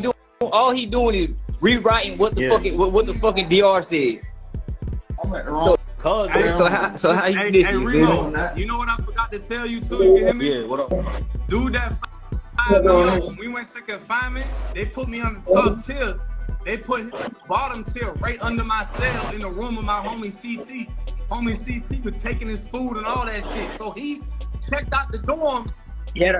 doing is rewriting what the fucking DR said. So how you snitching? Hey, Remo, you know what I forgot to tell you too? You can hear me? Yeah, what up? Dude, that when we went to confinement, they put me on the top tier. They put his bottom tier right under my cell in the room of my homie CT. Homie CT was taking his food and all that shit. So he checked out the dorm to get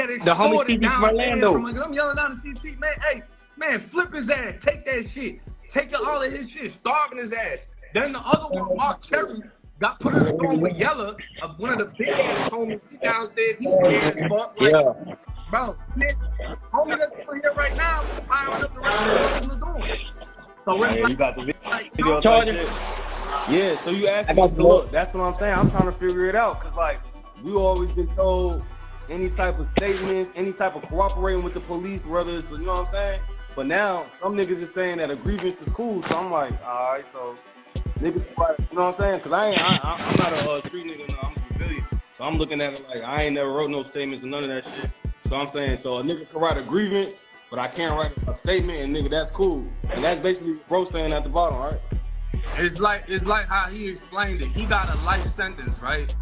it sorted downstairs. I'm yelling down to CT, man, hey, man, flip his ass, take that shit. Take all of his shit, starving his ass. Then the other one, Mark Cherry, got put in the dorm with Yella, one of the big ass homies. He downstairs, he's scared as fuck. Like, yeah. Bro, homie that's still here right now, firing up the rest of the girls in the dorm. So you got the video type shit. Yeah, so you asked me to look. That's what I'm saying. I'm trying to figure it out because, like, we always been told any type of statements, any type of cooperating with the police, whether it's, you know what I'm saying? But now some niggas is saying that a grievance is cool. So I'm like, all right, so niggas, you know what I'm saying? Because I'm not a street nigga, no, I'm a civilian. So I'm looking at it like I ain't never wrote no statements and none of that shit. So I'm saying, so a nigga can write a grievance, but I can't write a statement, and nigga, that's cool. And that's basically bro saying at the bottom, right? It's like how he explained it. He got a life sentence, right?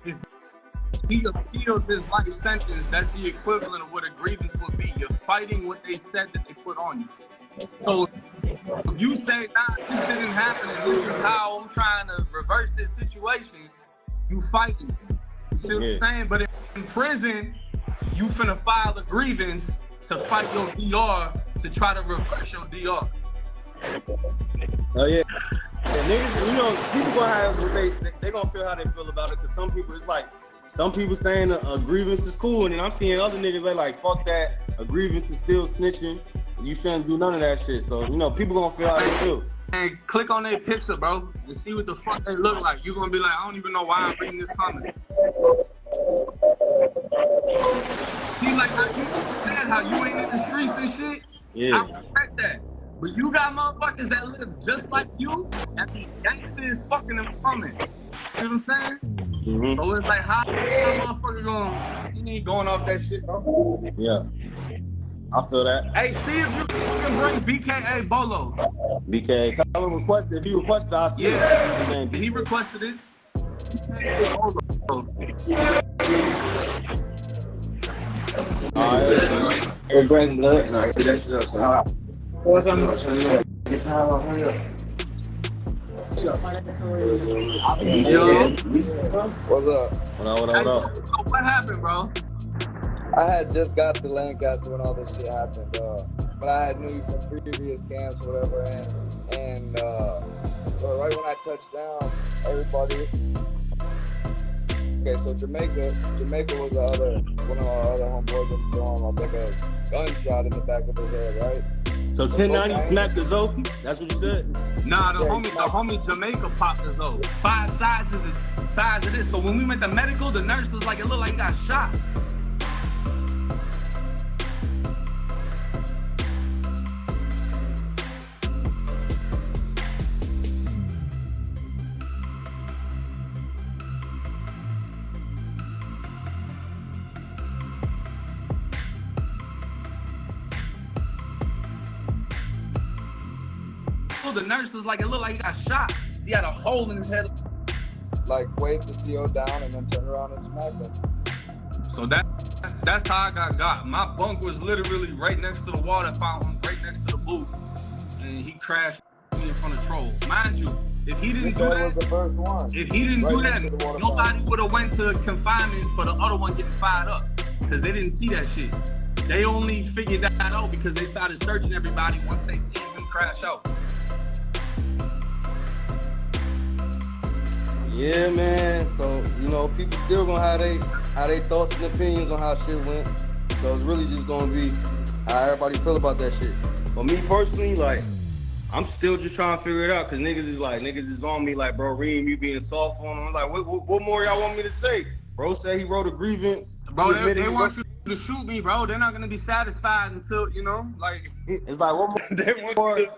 If he appeals his life sentence, that's the equivalent of what a grievance would be. You're fighting what they said that they put on you. So if you say, nah, this didn't happen, and this is how I'm trying to reverse this situation, you fighting. You see what I'm saying? But in prison, you finna file a grievance to fight your DR to try to reverse your DR. Oh yeah. Niggas, you know, people gonna have what they gonna feel how they feel about it. Cause some people, it's like some people saying a grievance is cool, and then I'm seeing other niggas they like fuck that. A grievance is still snitching. you shouldn't do none of that shit. So, you know, people gonna feel how they feel. And click on their picture, bro, and see what the fuck they look like. You're gonna be like, I don't even know why I'm reading this comment. See, like how you said how you ain't in the streets and shit? Yeah. I respect that. But you got motherfuckers that live just like you, and the gangsters fucking in comments. You know what I'm saying? Mm-hmm. So it's like, how motherfucker going, he ain't going off that shit, bro. Yeah. I feel that. Hey, see if you can bring BKA Bolo. BK, tell him request. If he requested, I'll see Yeah, it. he requested it. BKA Bolo. Alright. We're bringing blood. No, that's just what's on the Yo. What's up? What up? So what happened, bro? I had just got to Lancaster when all this shit happened, but I had knew you from previous camps or whatever, and so right when I touched down, everybody. Okay, so Jamaica was the other one of our other homeboys in the dorm. Like a gunshot in the back of his head, right? So 1090 smacked the Zoe? That's what you said? Nah, the homie Jamaica popped his own. 5 sizes the size of this. So when we went to medical, the nurse was like, it looked like he got shot. The nurse was like, it looked like he got shot. He had a hole in his head. Like waved the CO down and then turned around and smacked him. So that's how I got. My bunk was literally right next to the water fountain, right next to the booth, and he crashed me in front of Troll. Mind you, if he didn't do that, was the first one. if he didn't do that, nobody would have went to confinement for the other one getting fired up, because they didn't see that shit. They only figured that out because they started searching everybody once they seen him crash out. Yeah, man. So, you know, people still gonna have they thoughts and opinions on how shit went. So it's really just gonna be how everybody feel about that shit. But me personally, like, I'm still just trying to figure it out, cause niggas is on me like, bro, Reem, you being soft on him. I'm like, what more y'all want me to say? Bro said he wrote a grievance. Bro, they want you to shoot me, bro. They're not gonna be satisfied until, you know, like it's like, what more? They want you to,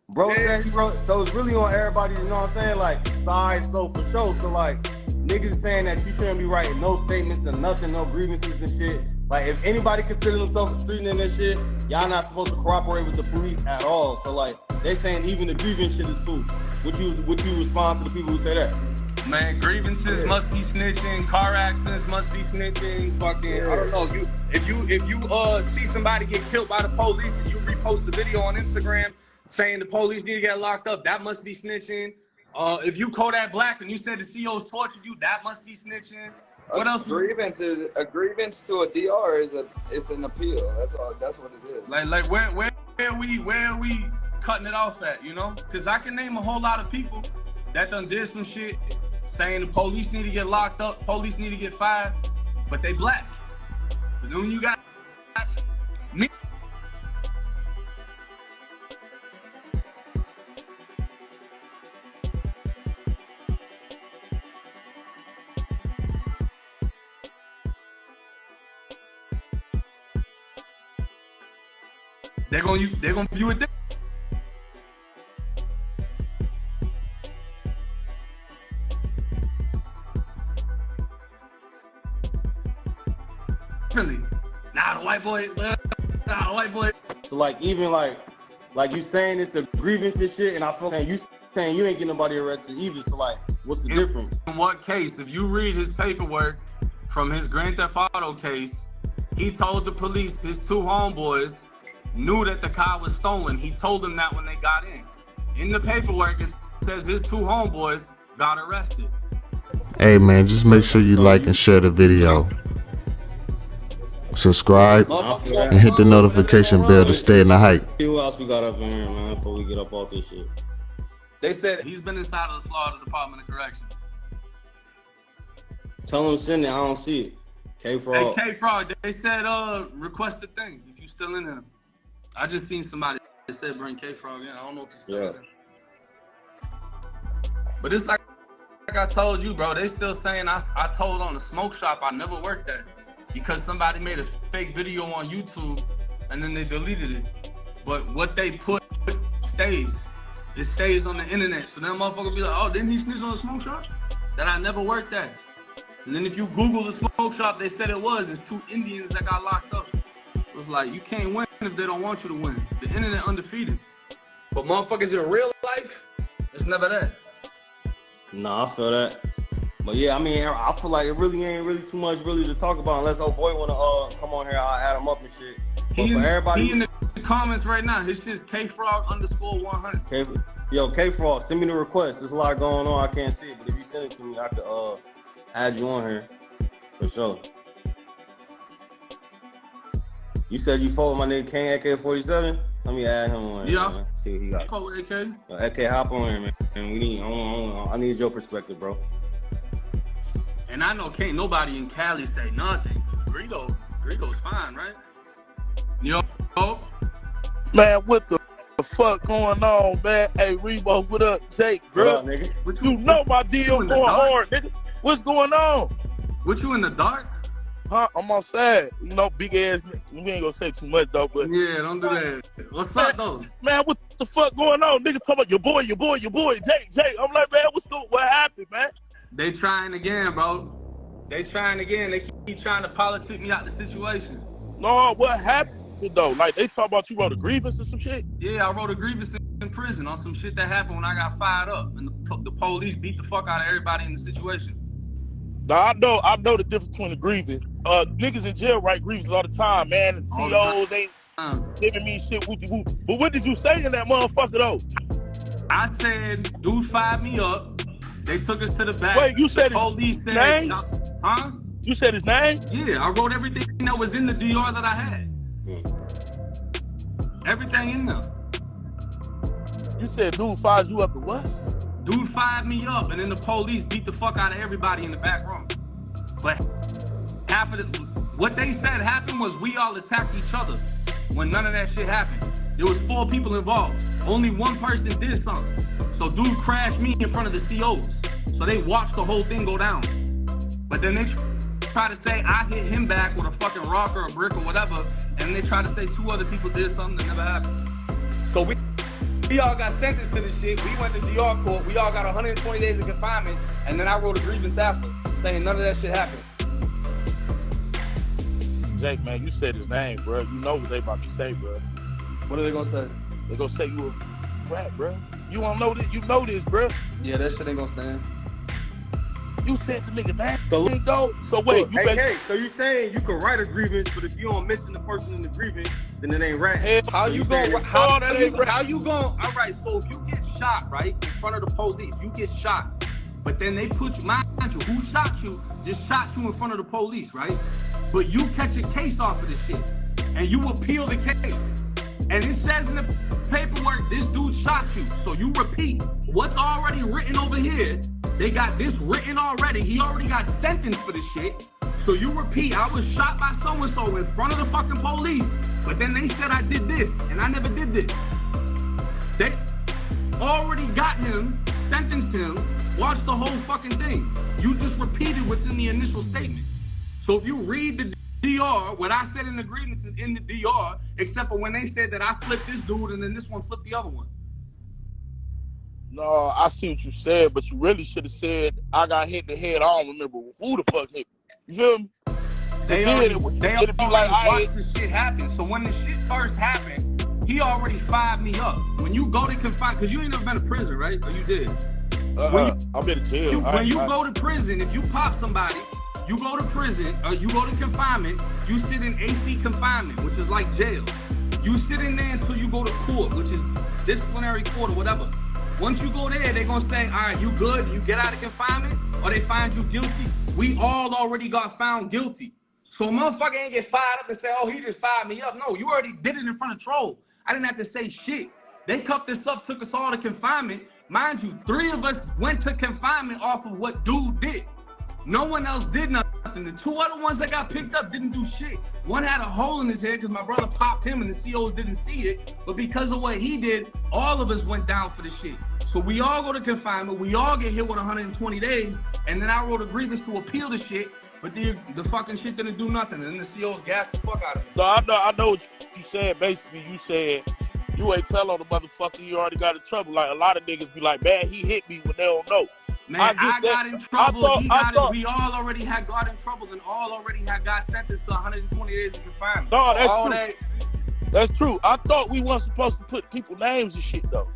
bro said he wrote, so it's really on everybody, you know what I'm saying? Like, alright, so for sure. So like, niggas saying that you shouldn't be writing no statements or nothing, no grievances and shit. Like, if anybody considers themselves a street nigga and shit, y'all not supposed to cooperate with the police at all. So like, they saying even the grievance shit is cool. Would you respond to the people who say that? Man, grievances must be snitching, car accidents must be snitching, fucking, I don't know. If you see somebody get killed by the police and you repost the video on Instagram saying the police need to get locked up, that must be snitching. If you Kodak Black and you said the COs tortured you, that must be snitching. What else? A grievance to a DR it's an appeal. That's what it is. Like where are we cutting it off at, you know? Because I can name a whole lot of people that done did some shit saying the police need to get locked up, police need to get fired, but they black. But then when you got me, they're gonna view it differently. Nah, the white boy. So like, even like you saying it's the grievance and shit, and I feel like you saying you ain't getting nobody arrested either. So like, what's the difference? In what case? If you read his paperwork from his Grand Theft Auto case, he told the police his 2 homeboys knew that the car was stolen. He told them that when they got in. In the paperwork, it says his 2 homeboys got arrested. Hey man, just make sure you like and share the video. Subscribe and hit the notification bell to stay in the hype. Who else we got up in here, man, before we get up off this shit? They said he's been inside of the Florida Department of Corrections. Tell him to send it, I don't see it. K-Fraud. Hey, K-Fraud, they said request the thing if you still in there. I just seen somebody that said bring K-Frog in. I don't know if it's still in. But it's like I told you, bro. They still saying I told on the smoke shop I never worked at because somebody made a fake video on YouTube and then they deleted it. But what they put stays. It stays on the internet. So then motherfuckers be like, oh, didn't he snitch on the smoke shop? That I never worked at. And then if you Google the smoke shop, they said it was. It's 2 Indians that got locked up. So it's like, you can't win if they don't want you to win. The internet undefeated. But motherfuckers in real life, it's never that. Nah, I feel that. But yeah, I mean, I feel like it really ain't really too much really to talk about unless old boy wanna come on here, I'll add him up and shit. But for everybody, he in the comments right now. His shit's K-Frog_100. Yo, K-Frog, send me the request. There's a lot going on. I can't see it, but if you send it to me, I could add you on here for sure. You said you fought with my nigga King AK-47? Let me add him on here. Yeah, see what he got. Fought with AK. Yo, AK, hop on here, man. And I need your perspective, bro. And I know can't nobody in Cali say nothing. Greedo's fine, right? Yo. Man, what the fuck going on, man? Hey, Rebo, what up, Jake, bro? What up, nigga? You know my deal going hard, nigga. What's going on? What you in the dark? Huh? I'm outside. You know, big ass. We ain't gonna say too much though, but yeah, don't do that. What's up though? Man, what the fuck going on? Nigga talking about your boy, Jake. I'm like, man, what happened, man? They trying again, bro. They trying again. They keep trying to politic me out the situation. No, what happened though? Like they talk about you wrote a grievance or some shit? Yeah, I wrote a grievance in prison on some shit that happened when I got fired up and the police beat the fuck out of everybody in the situation. Now I know the difference between the grievance. Niggas in jail write grievances all the time, man. And COs ain't giving me shit whoopty whoop. But what did you say in that motherfucker though? I said, dude fired me up. They took us to the back. Wait, you said his name? Huh? You said his name? Yeah, I wrote everything that was in the DR that I had. Everything in there. You said dude fired you up to what? Dude fired me up, and then the police beat the fuck out of everybody in the back room. But what they said happened was we all attacked each other when none of that shit happened. There was 4 people involved. Only one person did something. So dude crashed me in front of the COs. So they watched the whole thing go down. But then they try to say I hit him back with a fucking rock or a brick or whatever, and they try to say 2 other people did something that never happened. So we all got sentenced to this shit. We went to DR court. We all got 120 days of confinement, and then I wrote a grievance after, saying none of that shit happened. Jake, man, you said his name, bro. You know what they about to say, bro. What are they gonna say? They gonna say you a rat, bro. You don't know this. You know this, bro. Yeah, that shit ain't gonna stand. You said the nigga name. So wait, you AK, so you saying you can write a grievance, but if you don't mention the person in the grievance, then it ain't rat. How you gonna? All right, so if you get shot, right, in front of the police, you get shot. But then they put you, mind you, who shot you, just shot you in front of the police, right? But you catch a case off of this shit, and you appeal the case. And it says in the paperwork, this dude shot you. So you repeat what's already written over here. They got this written already. He already got sentenced for this shit. So you repeat, I was shot by so-and-so in front of the fucking police. But then they said I did this, and I never did this. They already got him, sentenced him, watched the whole fucking thing. You just repeated what's in the initial statement. So if you read the DR, what I said in the grievance is in the DR, except for when they said that I flipped this dude and then this one flipped the other one. No, I see what you said, but you really should have said I got hit in the head. I don't remember who the fuck hit me. You feel me? They already watched this shit happen. So when the shit first happened, he already fired me up. When you go to confinement, because you ain't never been to prison, right? Or you did? I've been to jail. When you go to prison, if you pop somebody, you go to prison, or you go to confinement, you sit in AC confinement, which is like jail. You sit in there until you go to court, which is disciplinary court or whatever. Once you go there, they're gonna say, all right, you good, you get out of confinement, or they find you guilty. We all already got found guilty. So a motherfucker ain't get fired up and say, oh, he just fired me up. No, you already did it in front of Troll. I didn't have to say shit. They cuffed us up, took us all to confinement. Mind you, 3 of us went to confinement off of what dude did. No one else did nothing. The two other ones that got picked up didn't do shit. One had a hole in his head because my brother popped him and the COs didn't see it. But because of what he did, all of us went down for the shit. So we all go to confinement. We all get hit with 120 days. And then I wrote a grievance to appeal the shit. But the fucking shit didn't do nothing. And then the COs gassed the fuck out of me. So I know what you said. Basically, you said you ain't tell on the motherfucker you already got in trouble. Like a lot of niggas be like, man, he hit me when they don't know. Man, I got in trouble. We all already had got in trouble and all already had got sentenced to 120 days in confinement. No, that's true. That's true. I thought we weren't supposed to put people names and shit though.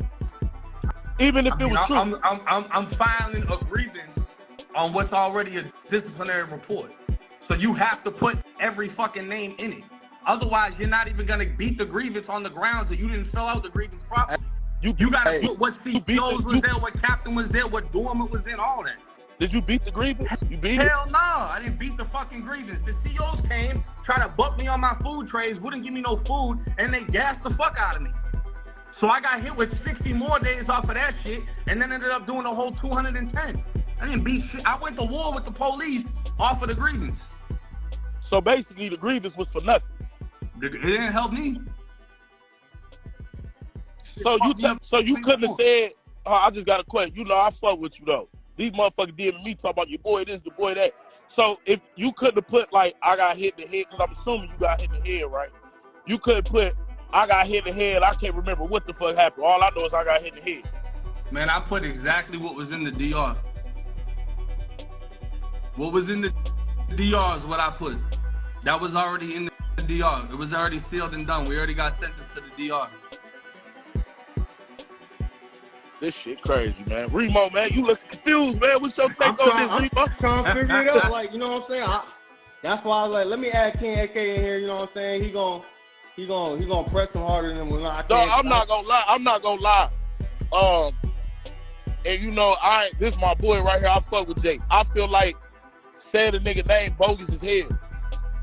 Even if it was true. I'm filing a grievance on what's already a disciplinary report. So you have to put every fucking name in it. Otherwise, you're not even gonna beat the grievance on the grounds that you didn't fill out the grievance properly. You gotta put what CEOs was there, what captain was there, what dormant was in, all that. Did you beat the grievance? You beat it? Hell no, I didn't beat the fucking grievance. The CEOs came, tried to buck me on my food trays, wouldn't give me no food, and they gassed the fuck out of me. So I got hit with 60 more days off of that shit, and then ended up doing a whole 210. I didn't beat shit. I went to war with the police off of the grievance. So basically, the grievance was for nothing. It didn't help me. So you couldn't have said, I just got a question. You know, I fuck with you though. These motherfuckers did me talk about your boy this, your boy that. So if you couldn't have put like, I got hit in the head, because I'm assuming you got hit in the head, right? You could put, I got hit in the head. I can't remember what the fuck happened. All I know is I got hit in the head. Man, I put exactly what was in the DR. What was in the DR is what I put. That was already in the DR. It was already sealed and done. We already got sentenced to the DR. This shit crazy, man. Remo, man, you look confused, man. What's your take on this, Remo? I'm trying to figure it out. Like, you know what I'm saying? That's why I was like, let me add King AK in here. You know what I'm saying? He gonna press him harder than when I. No, I'm not gonna lie. And you know, this is my boy right here. I fuck with Jay. I feel like saying a nigga name bogus as hell,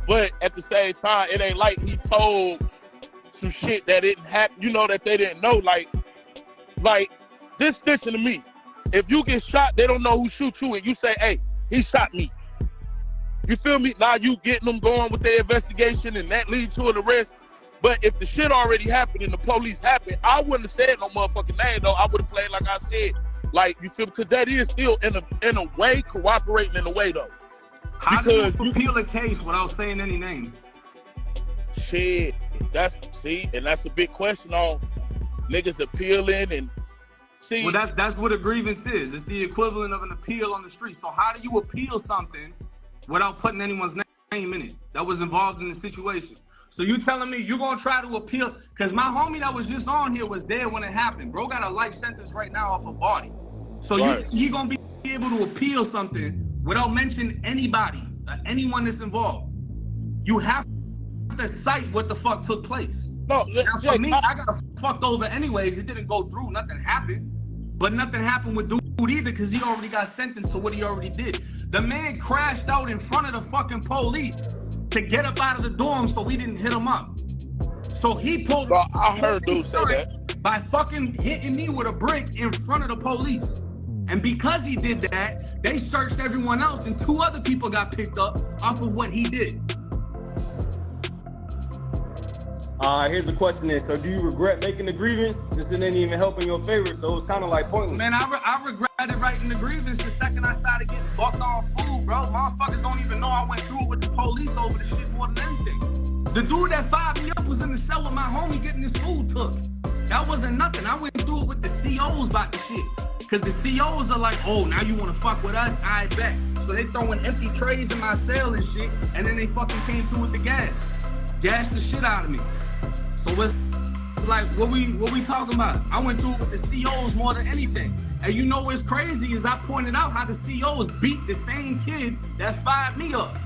but at the same time, it ain't like he told some shit that didn't happen. You know, that they didn't know. Like. This snitching to me. If you get shot, they don't know who shoot you, and you say, hey, he shot me. You feel me? Now you getting them going with their investigation, and that leads to an arrest. But if the shit already happened and the police happened, I wouldn't have said no motherfucking name, though. I would have played like I said. Like, you feel me? Because that is still, in a way, cooperating in a way, though. How do you appeal a case without saying any name? Shit. And that's a big question on niggas appealing and see, well, that's what a grievance is. It's the equivalent of an appeal on the street. So how do you appeal something without putting anyone's name in it that was involved in the situation? So you telling me you're gonna try to appeal? Because my homie that was just on here was there when it happened. Bro got a life sentence right now off a body. So right. He gonna be able to appeal something without mentioning anybody, anyone that's involved. You have to cite what the fuck took place. No, now for me, I got fucked over anyways. It didn't go through. Nothing happened. But nothing happened with dude either because he already got sentenced to what he already did. The man crashed out in front of the fucking police to get up out of the dorm so we didn't hit him up. So he pulled. Well, I heard dude say that. By fucking hitting me with a brick in front of the police. And because he did that, they searched everyone else and 2 other people got picked up off of what he did. Here's the question then. So do you regret making the grievance? This didn't even help in your favor, so it's kind of like pointless. Man, I regretted writing the grievance the second I started getting bucked on food, bro. Motherfuckers don't even know I went through it with the police over the shit more than anything. The dude that fired me up was in the cell with my homie getting his food took. That wasn't nothing. I went through it with the COs about the shit. Because the COs are like, oh, now you want to fuck with us? I bet. So they throwing empty trays in my cell and shit, and then they fucking came through with the gas. Gassed the shit out of me. So it's like, what we talking about? I went through it with the COs more than anything. And you know what's crazy is I pointed out how the COs beat the same kid that fired me up.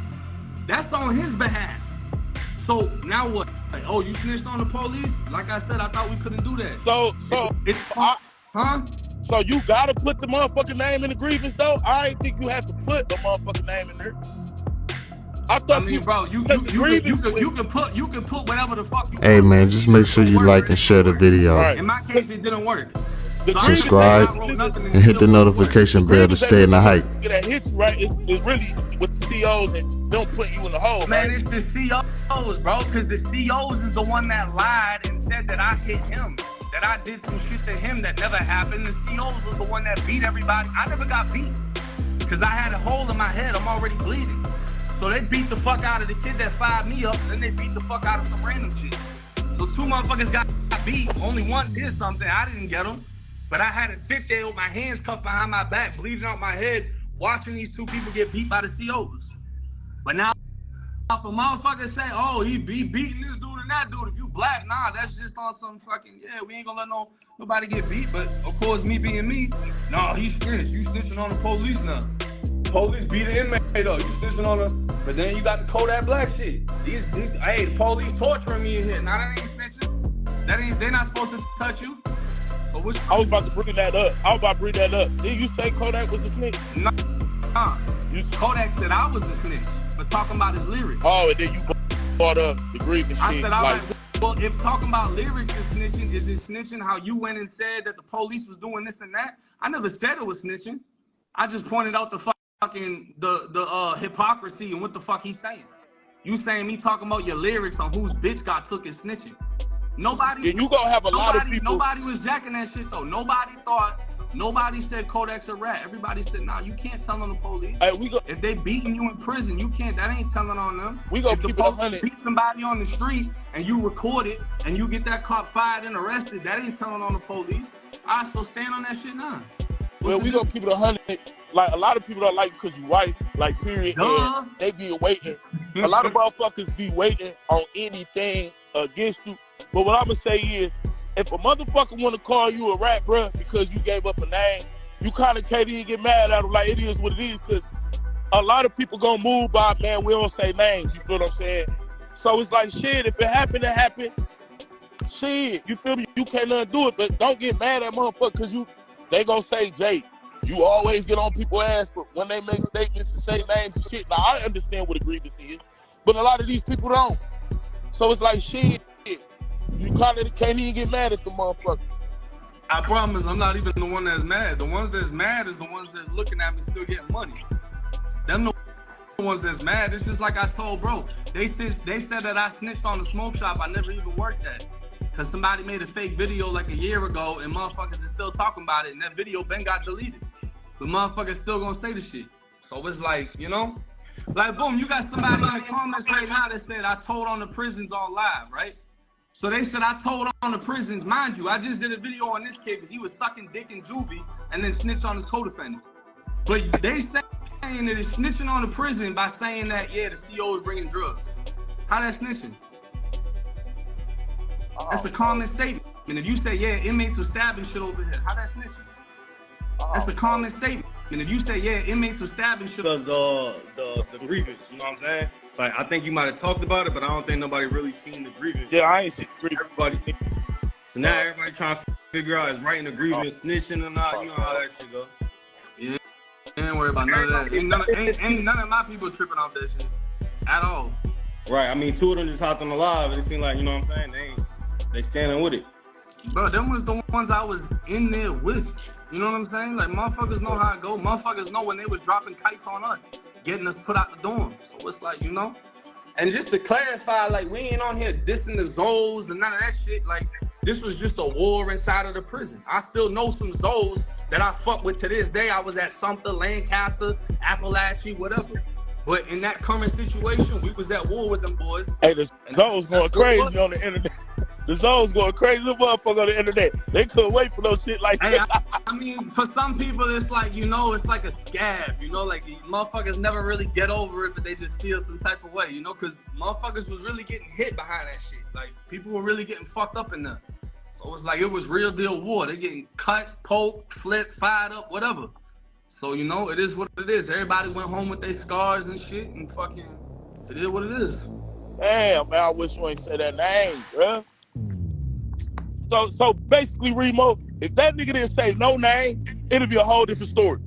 That's on his behalf. So now what? Like, oh, you snitched on the police? Like I said, I thought we couldn't do that. So you gotta put the motherfucking name in the grievance though? I ain't think you had to put the motherfucking name in there. I mean, bro, you can put whatever the fuck you Hey man, just make sure you like and share the video. Right. In my case, it didn't work. subscribe, and hit the notification bell to stay in the hype. That hits you, right? It's really with the COs and them putting you in the hole, man. Right? It's the COs, bro, because the COs is the one that lied and said that I hit him, that I did some shit to him that never happened. The COs was the one that beat everybody. I never got beat because I had a hole in my head. I'm already bleeding. So they beat the fuck out of the kid that fired me up, and then they beat the fuck out of some random shit. So 2 motherfuckers got beat. Only one did something. I didn't get them. But I had to sit there with my hands cuffed behind my back, bleeding out my head, watching these 2 people get beat by the COs. But now, if a motherfucker say, oh, he beating this dude and that dude, if you black, nah, that's just on some fucking, yeah, we ain't gonna let nobody get beat. But of course, me being me, nah, he snitched. You snitching on the police now. Police beat an inmate up. You snitching on the, but then you got the Kodak Black shit. These hey, the police torturing me in here. Nah, that ain't snitching. They not supposed to touch you. So I was about to bring that up. Did you say Kodak was a snitch? Nah. Kodak said I was a snitch, but talking about his lyrics. Oh, and then you brought up the grievance shit. I said, well, if talking about lyrics is snitching, is it snitching how you went and said that the police was doing this and that? I never said it was snitching. I just pointed out the fucking the hypocrisy and what the fuck he's saying. You saying me talking about your lyrics on whose bitch got took is snitching. Nobody. Yeah, you gonna have a lot of people. Nobody was jacking that shit though. Nobody said Kodak's a rat. Everybody said, nah, you can't tell on the police. Hey, if they beating you in prison, you can't. That ain't telling on them. We gonna if keep the it police beat somebody on the street and you record it and you get that cop fired and arrested, that ain't telling on the police. All right, so stand on that shit now. Well, we gonna keep it 100. Like, a lot of people don't like you because you white, like, period. Duh. And they be waiting. A lot of motherfuckers be waiting on anything against you. But what I'm gonna say is, if a motherfucker want to call you a rat, bruh, because you gave up a name, you kind of can't even get mad at them. Like, it is what it is, because a lot of people gonna move by, man, we don't say names, you feel what I'm saying? So it's like, shit, if it happened, it happened. Shit, you feel me? You can't undo it, but don't get mad at motherfuckers, because they gonna say, Jay, you always get on people's ass for when they make statements and say names and shit. Now, I understand what a grievance is, but a lot of these people don't. So it's like, shit, you kind of can't even get mad at the motherfucker. I promise I'm not even the one that's mad. The ones that's mad is the ones that's looking at me still getting money. Them the ones that's mad. It's just like I told bro. They said that I snitched on the smoke shop I never even worked at. Because somebody made a fake video like a year ago and motherfuckers is still talking about it and that video then got deleted. But motherfuckers still gonna say the shit. So it's like, you know? Like, boom, you got somebody in the comments right now that said I told on the prisons on live, right? So they said I told on the prisons. Mind you, I just did a video on this kid because he was sucking dick in juvie and then snitched on his co-defendant. But they saying that it's snitching on the prison by saying that, yeah, the CO is bringing drugs. How that snitching? That's a common statement. And if you say, yeah, inmates were stabbing shit over here, how that snitching? That's a common statement. And if you say, yeah, inmates were stabbing shit. Because the grievance, you know what I'm saying? Like, I think you might have talked about it, but I don't think nobody really seen the grievance. Yeah, I ain't seen the grievance. Everybody. So now everybody trying to figure out is writing the grievance, snitching or not. You know how that shit go. Yeah, ain't worry about none of that. Ain't none of my people tripping off that shit at all. Right. I mean, 2 of them just hopped on the live, and it seemed like, you know what I'm saying? They standing with it. Bro, them was the ones I was in there with. You know what I'm saying? Like, motherfuckers know how it go. Motherfuckers know when they was dropping kites on us, getting us put out the dorm. So it's like, you know? And just to clarify, like, we ain't on here dissing the Zoes and none of that shit. Like, this was just a war inside of the prison. I still know some Zoes that I fuck with to this day. I was at Sumter, Lancaster, Appalachia, whatever. But in that current situation, we was at war with them boys. Hey, the Zoes going crazy on the internet. The Zoes going crazy motherfucker on the internet. They couldn't wait for no shit like that. I mean, for some people, it's like, you know, it's like a scab, you know, like motherfuckers never really get over it, but they just feel some type of way, you know, because motherfuckers was really getting hit behind that shit. Like, people were really getting fucked up in there. So it's like, it was real deal war. They getting cut, poked, flipped, fired up, whatever. So, you know, it is what it is. Everybody went home with their scars and shit, and fucking, it is what it is. Damn, man, I wish you ain't say that name, bruh. So basically, Remo, if that nigga didn't say no name, it'll be a whole different story.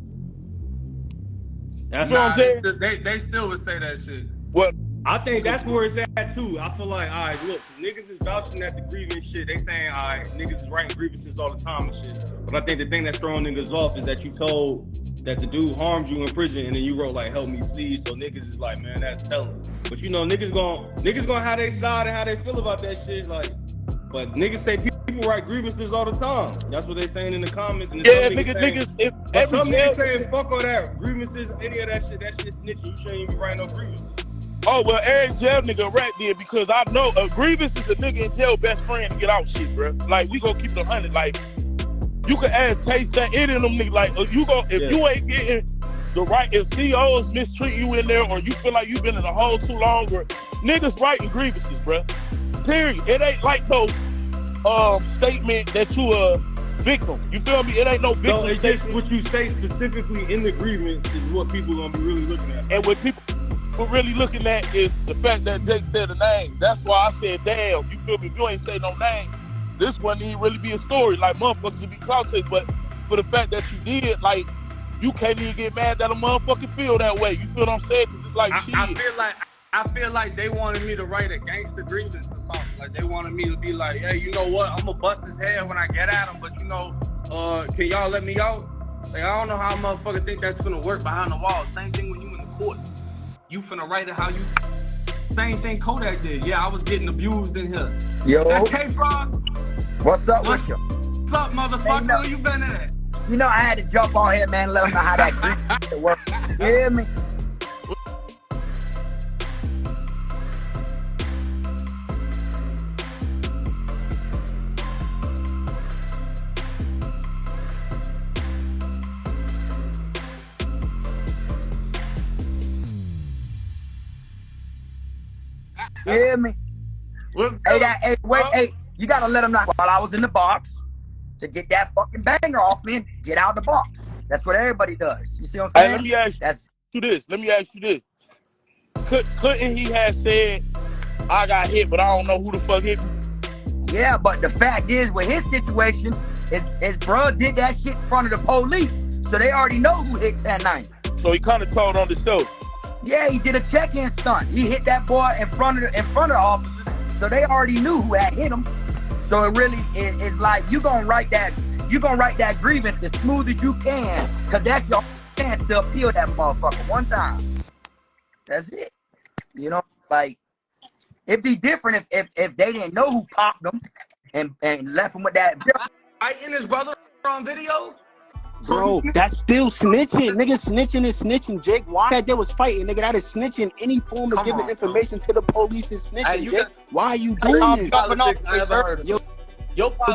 That's you know what I'm saying? They still would say that shit. Well, I think that's where it's at too. I feel like, all right, look, niggas is vouching at the grievance shit. They saying, all right, niggas is writing grievances all the time and shit. But I think the thing that's throwing niggas off is that you told that the dude harmed you in prison and then you wrote like, help me please. So niggas is like, man, that's telling. But you know, niggas gonna have their side and how they feel about that shit. Like, but niggas say people write grievances all the time. That's what they saying in the comments. And yeah, niggas. If every some niggas saying fuck all that grievances, any of that shit snitching. You shouldn't even be writing no grievances. Oh, well, every jail nigga rat did because I know a grievance is a nigga in jail best friend to get out shit, bro. Like, we gonna keep it 100. Like, you can ask Taste that any of them niggas. Like, if you ain't getting the right, if CEOs mistreat you in there or you feel like you've been in a hole too long, or niggas writing grievances, bro. Period. It ain't like no statement that you a victim. You feel me? It ain't no victim. No, it's just what you say specifically in the grievance is what people gonna be really looking at. And what people really looking at is the fact that Jake said a name. That's why I said, damn, you feel me? If you ain't say no name, this wouldn't even really be a story. Like, motherfuckers would be clout chased, but for the fact that you did, like, you can't even get mad that a motherfucker feel that way. You feel what I'm saying? Cause it's like, I feel like they wanted me to write a gangster grievance or something. Like, they wanted me to be like, hey, you know what? I'm gonna bust his head when I get at him, but you know, can y'all let me out? Like, I don't know how a motherfucker think that's gonna work behind the wall. Same thing when you in the court. You finna write it how you... Same thing Kodak did. Yeah, I was getting abused in here. Yo. That's K-Frog. What's up with you? What's up, motherfucker? Where you been at? You know, I had to jump on here, man, let them know how that grievance works. You hear me? You hear me? Hey, you gotta let them know while I was in the box to get that fucking banger off me and get out of the box. That's what everybody does. You see what I'm saying? Hey, let me ask you this. Couldn't he have said, I got hit, but I don't know who the fuck hit me? Yeah, but the fact is, with his situation, his bro did that shit in front of the police. So they already know who hit 1090. So he kind of told on the show. Yeah, he did a check-in stunt. He hit that boy in front of the officers, so they already knew who had hit him. So it really is like you gonna write that grievance as smooth as you can, cause that's your chance to appeal that motherfucker one time. That's it. You know, like it'd be different if they didn't know who popped them and left him with that. Fighting his brother on video. Bro, that's still snitching. Nigga, snitching is snitching, Jake. Why that they was fighting, nigga? That is snitching. Any form of giving information to the police is snitching, Jake. Why are you doing this?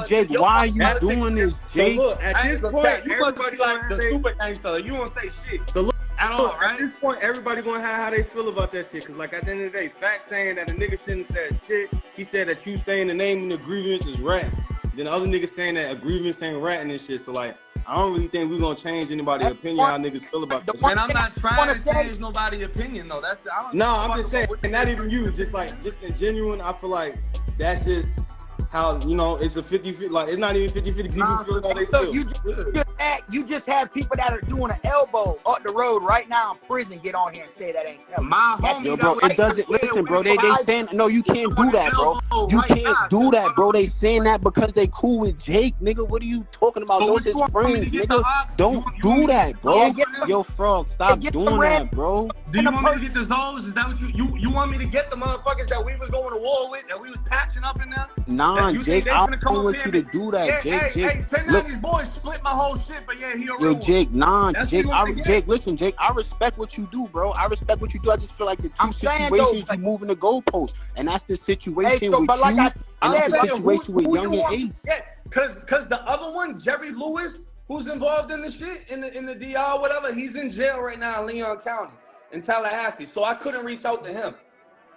Jake, why are you doing this, Jake? So look, at this point, everybody like the stupid gangster. You won't say shit. So look, at all, right? At this point, everybody gonna have how they feel about that shit. Cause like at the end of the day, fact saying that a nigga shouldn't say shit. He said that you saying the name in the grievance is rat. Then the other niggas saying that a grievance ain't ratting and shit. So like, I don't really think we're gonna change anybody's opinion how niggas feel about this. And I'm not trying to change nobody's opinion though. That's I'm just saying, not even you. Just in genuine, I feel like that's just how, you know, it's a 50-50, like it's not even 50-50. People feel how they feel. You just had people that are doing an elbow up the road right now in prison get on here and say that ain't telling. My homie, yo, bro, it doesn't. Listen, bro, they saying no, you can't do that, bro. You can't do that, bro. They saying that because they cool with Jake, nigga. What are you talking about? Those his friends, nigga. Don't do that, bro. Yo, Frog, stop doing that, bro. Do you want me to get the Zoes? Is that what you want me to get the motherfuckers that we was going to war with, that we was patching up in there? Nah, Jake, I don't want you to do that, Jake. Hey, 1090's boys split my whole shit, but yeah, he a real yo, Jake, nah, Jake, Jake, listen, Jake, I respect what you do, bro. I respect what you do. I just feel like the two situations you moving the goalposts, and that's the situation with you, and that's the situation with Young and Ace. Yeah, cause the other one, Jerry Lewis, who's involved in the shit, in the DR, whatever, he's in jail right now in Leon County, in Tallahassee. So I couldn't reach out to him.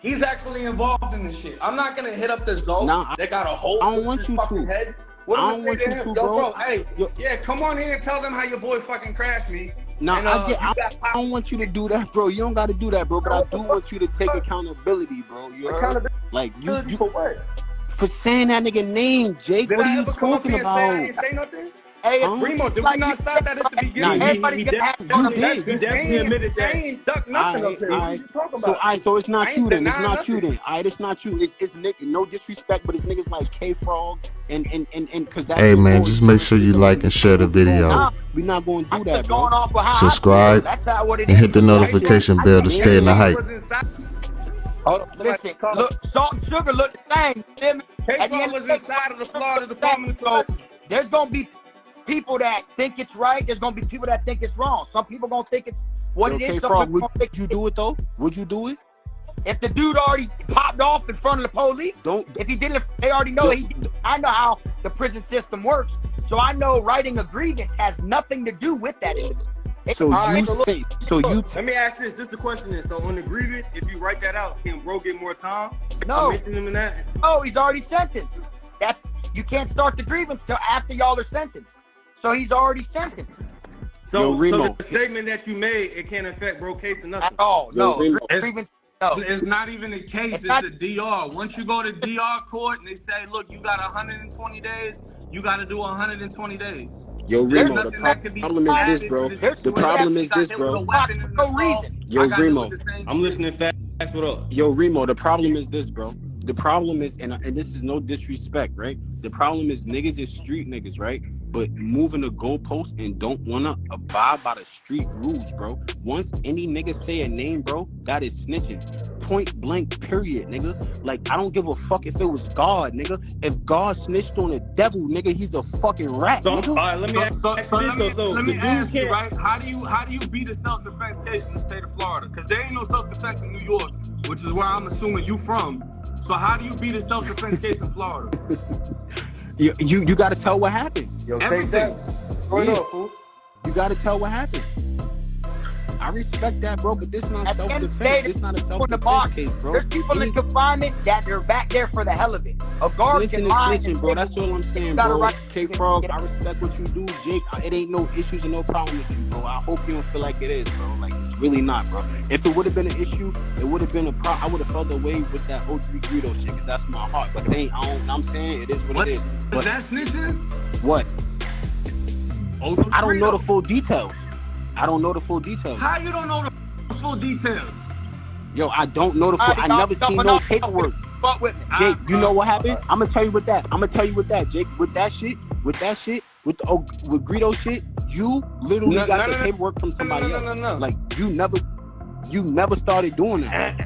He's actually involved in this shit. I'm not gonna hit up this Zoe. Nah, they got a hole I don't want you fucking to. head. What I do don't I say want to you him? to, Yo, bro. Hey, yeah, come on here and tell them how your boy fucking crashed me. Nah, and, I don't want you to do that, bro. You don't got to do that, bro. But I do want you to take accountability, bro. You heard? Like you for what? For saying that nigga name, Jake. Did what I are you ever come up talking here and say I about? ain't say nothing? Hey, Remo, did we not start that at the beginning? Everybody's gonna have fun. He definitely admitted that. I ain't duck nothing up here. What are you talking about? So it's not you then. It's not you then. It's not you. It's Nick. No disrespect, but it's niggas like K-Frog and because that's. Hey man, just make sure you like and share the video. We're not going to do that, bro. Subscribe and hit the notification bell to stay in the hype. Listen, look, Salt and Sugar look the same. K-Frog was inside of the Florida Department of Corrections. There's gonna be people that think it's right. There's gonna be people that think it's wrong. Some people gonna think it's what it is. Would you do it though? Would you do it? If the dude already popped off in front of the police, if he didn't, they already know he did. I know how the prison system works, so I know writing a grievance has nothing to do with that individual. Let me ask this. This the question is, so on the grievance, if you write that out, can bro get more time? No. Mention him in that? Oh, he's already sentenced. You can't start the grievance till after y'all are sentenced. So he's already sentenced. So the statement that you made, it can't affect bro case or nothing. At all. It's not even a case, it's a DR. Once you go to DR court and they say, look, you got 120 days, you got to do 120 days. Yo, Remo, the problem is this, bro. The problem is this, bro. No reason. Yo, Remo. I'm listening fast. What up? Yo, Remo, the problem is this, bro. The problem is, and this is no disrespect, right? The problem is niggas is street niggas, right? But moving the goalpost and don't want to abide by the street rules, bro. Once any nigga say a name, bro, that is snitching. Point blank, period, nigga. Like, I don't give a fuck if it was God, nigga. If God snitched on the devil, nigga, he's a fucking rat, nigga. All right, let me ask you, right? How do you beat a self-defense case in the state of Florida? Because there ain't no self-defense in New York, which is where I'm assuming you from. So how do you beat a self-defense case in Florida? You got to tell what happened. Yo, take that. Fool. You got to tell what happened. I respect that, bro, but this not self-defense. This not a self-defense case, bro. There's people in confinement that are back there for the hell of it. A guard can lie. Bro, that's all I'm saying, bro. K-Frog, I respect what you do, Jake. It ain't no issues and no problem with you, bro. I hope you don't feel like it is, bro. Like, it's really not, bro. If it would have been an issue, it would have been a problem. I would have felt away with that O3 Greedo shit, because that's my heart. But it ain't, I'm saying it is what it is. But that's snitching? What? I don't know the full details. I don't know the full details. How you don't know the full details? Yo, I don't know the full. I never seen no paperwork. Jake, you know what happened? I'm gonna tell you with that. Jake, with that shit, with Greedo shit, you literally got the paperwork from somebody else. No. Like you never started doing that.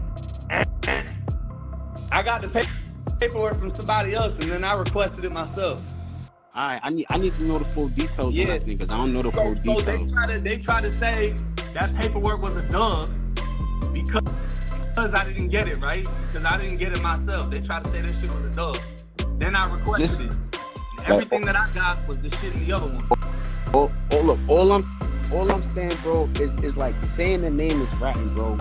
I got the paperwork from somebody else, and then I requested it myself. All right, I need to know the full details of that thing, because I don't know the full details. So they try to say that paperwork was a dub because I didn't get it, right? Because I didn't get it myself. They try to say that shit was a dub. Then I requested it. And everything that I got was the shit in the other one. Look, all I'm saying, bro, is like saying the name is ratting, bro.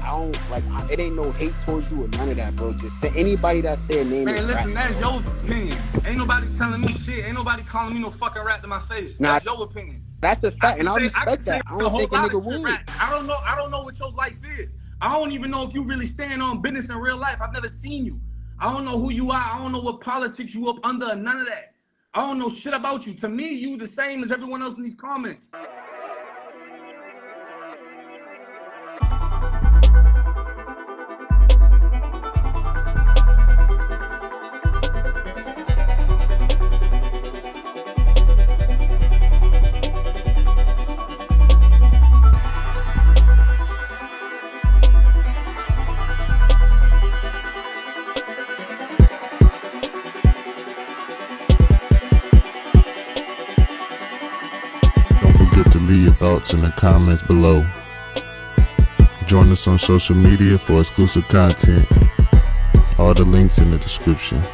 I don't like it. Ain't no hate towards you or none of that, bro. Just say anybody that say a name is ratting. Man, listen, that's your opinion. Ain't nobody telling me shit. Ain't nobody calling me no fucking rat to my face. That's your opinion. That's a fact, and I respect that. I don't think a nigga would. I don't know what your life is. I don't even know if you really stand on business in real life. I've never seen you. I don't know who you are. I don't know what politics you up under. None of that. I don't know shit about you. To me, you the same as everyone else in these comments. Leave your thoughts in the comments below. Join us on social media for exclusive content. All the links in the description.